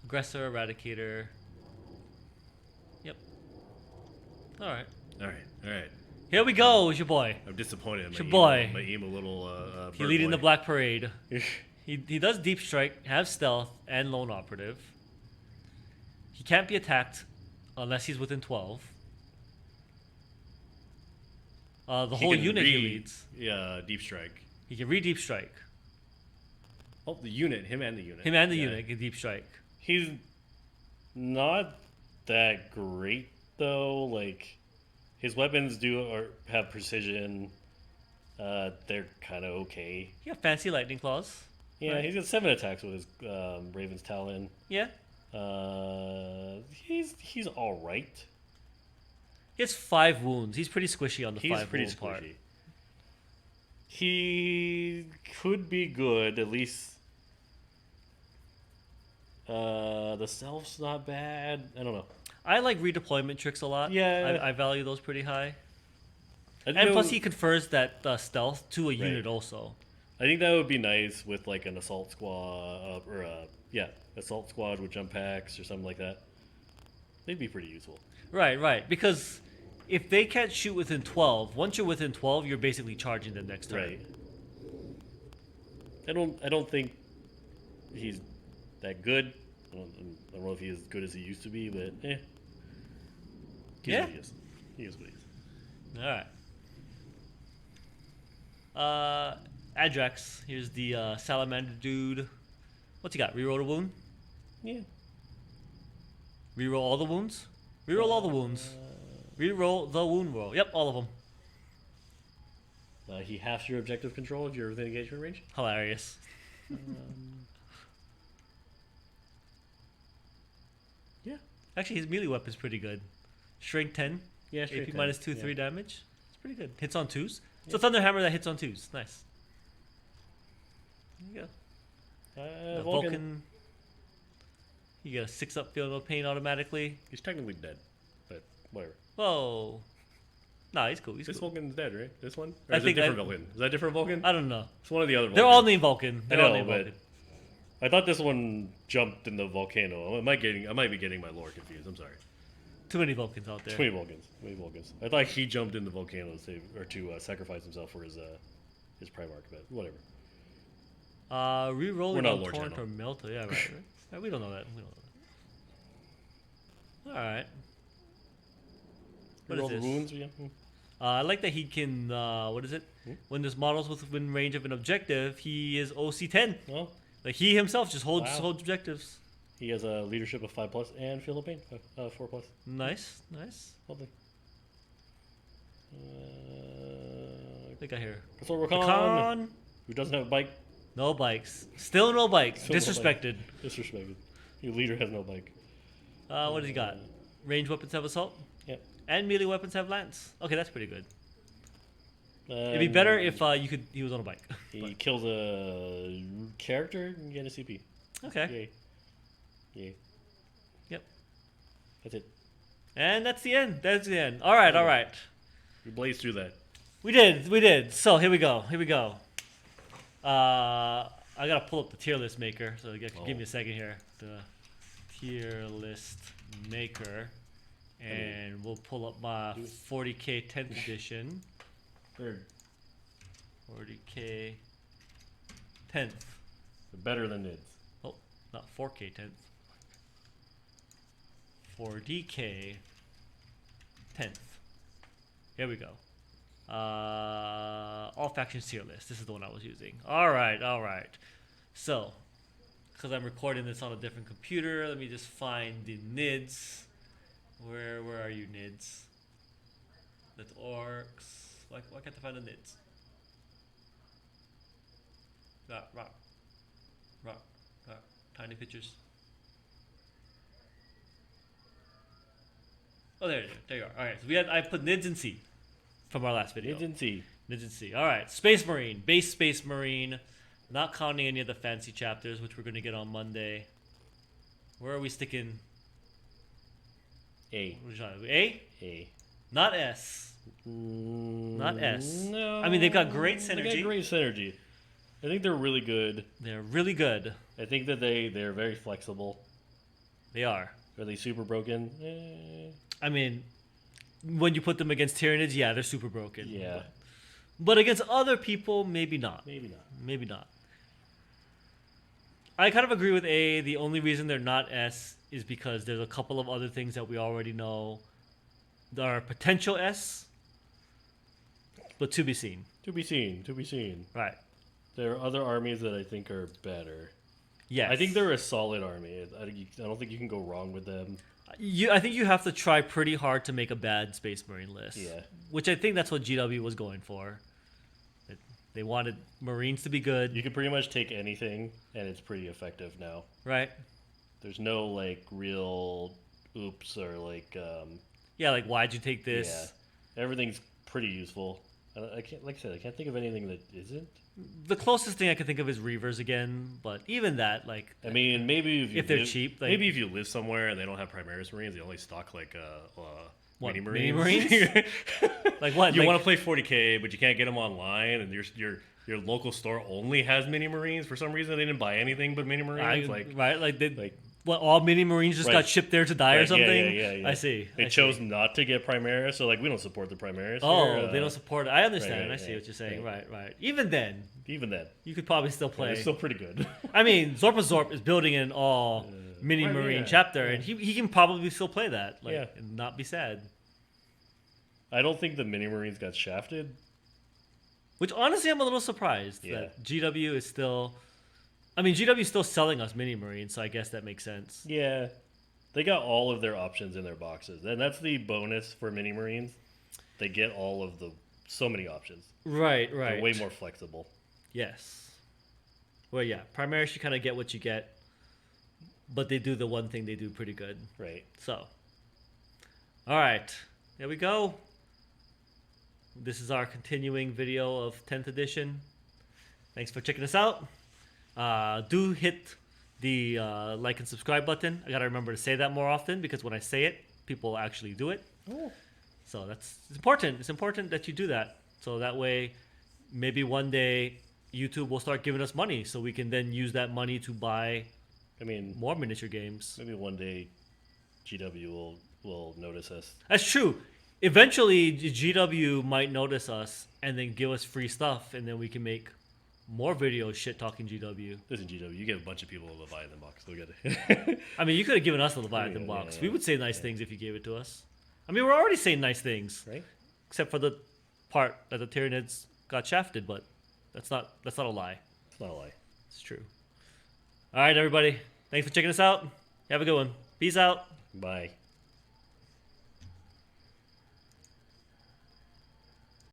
Aggressor, Eradicator. Yep. Alright. Alright. Here we go, it's your boy. I'm disappointed. Your boy. My aim a little. He leading the Black Parade. He does Deep Strike, have Stealth, and Lone Operative. He can't be attacked unless he's within 12. The whole unit he leads. Yeah, Deep Strike. He can Deep Strike. Oh, the unit. Him and the unit. Him and the unit can Deep Strike. He's not that great though. Like his weapons have precision. They're kind of okay. He got fancy lightning claws. Yeah, Right. he's got 7 attacks with his Raven's Talon. Yeah. He's all right. He has 5 wounds. He's pretty squishy on the He's 5 pretty wound part. squishy. He could be good, at least. The self's not bad. I don't know. I like redeployment tricks a lot. Yeah. I value those pretty high. I And know- plus, he confers that stealth to a unit also. I think that would be nice with like an assault squad assault squad with jump packs or something like that. They'd be pretty useful. Right. Because if they can't shoot within 12, once you're within 12, you're basically charging them next turn. Right. I don't think he's that good. I don't know if he's as good as he used to be, but He's Yeah. what he is. He is what he is. Alright. Adrax. Here's the salamander dude. What's he got? Reroll the wound? Yeah. Reroll all the wounds? Reroll all the wounds. Reroll the wound roll. Yep, all of them. He halves your objective control if you're within engagement range. Hilarious. Yeah. Actually, his melee weapon's pretty good. Strength 10. Yeah, AP straight minus 2, yeah. 3 damage. It's pretty good. Hits on 2s. It's a Thunder Hammer that hits on 2s. Nice. There you go. Vulcan. You get a 6-up feel no pain automatically. He's technically dead, but whatever. Whoa. Nah, he's cool. This cool. Vulcan's dead, right? This one? Or I is it think a different Vulcan? Is that a different Vulcan? I don't know. It's one of the other Vulcans. They're all named Vulcan. I They're all know, named but Vulcan. I thought this one jumped in the volcano. I might be getting my lore confused. I'm sorry. Too many Vulcans out there. 20 Vulcans. I thought he jumped in the volcano to sacrifice himself for his Primarch, but whatever. Reroll We're it not on Lord Torrent Channel. or Melta. Yeah, right. Yeah, we don't know that. Alright. What is Roll the this? wounds, yeah. I like that he can, what is it? When there's models within range of an objective, he is OC 10. Well, Like he himself just holds Wow. objectives. he has a leadership of 5+ and feel of pain 4+. Nice. Lovely. I think I hear. That's what we're Khan. Who doesn't have a bike? No bikes. Still no bikes. Still no Disrespected. Disrespected. Your leader has no bike. What does he got? Range weapons have assault, Yep. and melee weapons have lance. Okay, that's pretty good. It'd be better if he was on a bike. He kills a character and get a CP. Okay. Yay. Yep. That's it. And that's the end. That's the end. All right. We blazed through that. We did. So here we go. I gotta pull up the tier list maker. So give me a second here. The tier list maker, and we'll pull up my 40K 10th edition. Third. 40K 10th. Better than NIDS. Oh, not 4K 10th. 40K 10th. Here we go. All factions tier list. This is the one I was using. All right. So, because I'm recording this on a different computer, let me just find the NIDS. Where are you, NIDS? That's orcs. Why can't I find the NIDS? Rock. Tiny pictures. Oh, there you are. All right, so I put NIDS in C from our last video. NIDS in C. All right, Space Marine, base Space Marine, not counting any of the fancy chapters, which we're gonna get on Monday. Where are we sticking? A. A? Not S. Not S. No. I mean, they've got great synergy. They got great synergy. I think they're really good. They're really good. I think that they're very flexible. They are. Are they super broken? I mean, when you put them against Tyranids, yeah, they're super broken. Yeah. But against other people, maybe not. Maybe not. I kind of agree with A. The only reason they're not S is because there's a couple of other things that we already know that are potential S, but to be seen. To be seen. Right. There are other armies that I think are better. Yes. I think they're a solid army. I don't think you can go wrong with them. I think you have to try pretty hard to make a bad Space Marine list. Yeah. Which I think that's what GW was going for. They wanted Marines to be good. You can pretty much take anything, and it's pretty effective now. Right. There's no, like, real oops or, like... yeah, like, why'd you take this? Yeah. Everything's pretty useful. I can't, like I said, I can't think of anything that isn't. The closest thing I can think of is Reavers again, but even that, like... I mean, maybe if they're cheap... Like, maybe if you live somewhere and they don't have Primaris Marines, they only stock, like, what, Mini Mini Marines? Like what? You Like, want to play 40K, but you can't get them online, and your local store only has Mini Marines. For some reason, they didn't buy anything but Mini Marines. right? Like, What, all mini Marines just Right. got shipped there to die or Right, something? yeah. I see. They I chose see. not to get Primaris, so like we don't support the Primaris. Oh, here. they don't support it. I understand. right, I see right, what you're saying. right. Right. Even then, Even then, you could probably still play. it's still pretty good. I mean, Zorp is building an all mini right, Marine yeah, chapter, yeah. and he can probably still play that, like, Yeah. and not be sad. I don't think the Mini Marines got shafted. Which honestly, I'm a little surprised Yeah. that GW is still. I mean, GW is still selling us mini Marines, so I guess that makes sense. Yeah, they got all of their options in their boxes, and that's the bonus for Mini Marines. They get all of so many options. Right. They're way more flexible. Yes. Well, yeah. Primaris, you kind of get what you get, but they do the one thing they do pretty good. Right. So, all right, there we go. This is our continuing video of 10th edition. Thanks for checking us out. Do hit the like and subscribe button. I gotta remember to say that more often because when I say it, people actually do it. Oh. So it's important. It's important that you do that. So that way, maybe one day YouTube will start giving us money, so we can then use that money to buy I mean, more miniature games. maybe one day GW will notice us. That's true. Eventually, GW might notice us and then give us free stuff, and then we can make more videos shit talking GW. Listen, GW, you get a bunch of people to buy the box. We'll get it. I mean, you could have given us the Leviathan Yeah, box. yeah, We yeah. would say nice things if you gave it to us. I mean, we're already saying nice things, Right? except for the part that the Tyranids got shafted, but that's not a lie. It's not a lie. It's true. All right, everybody. Thanks for checking us out. Have a good one. Peace out. Bye.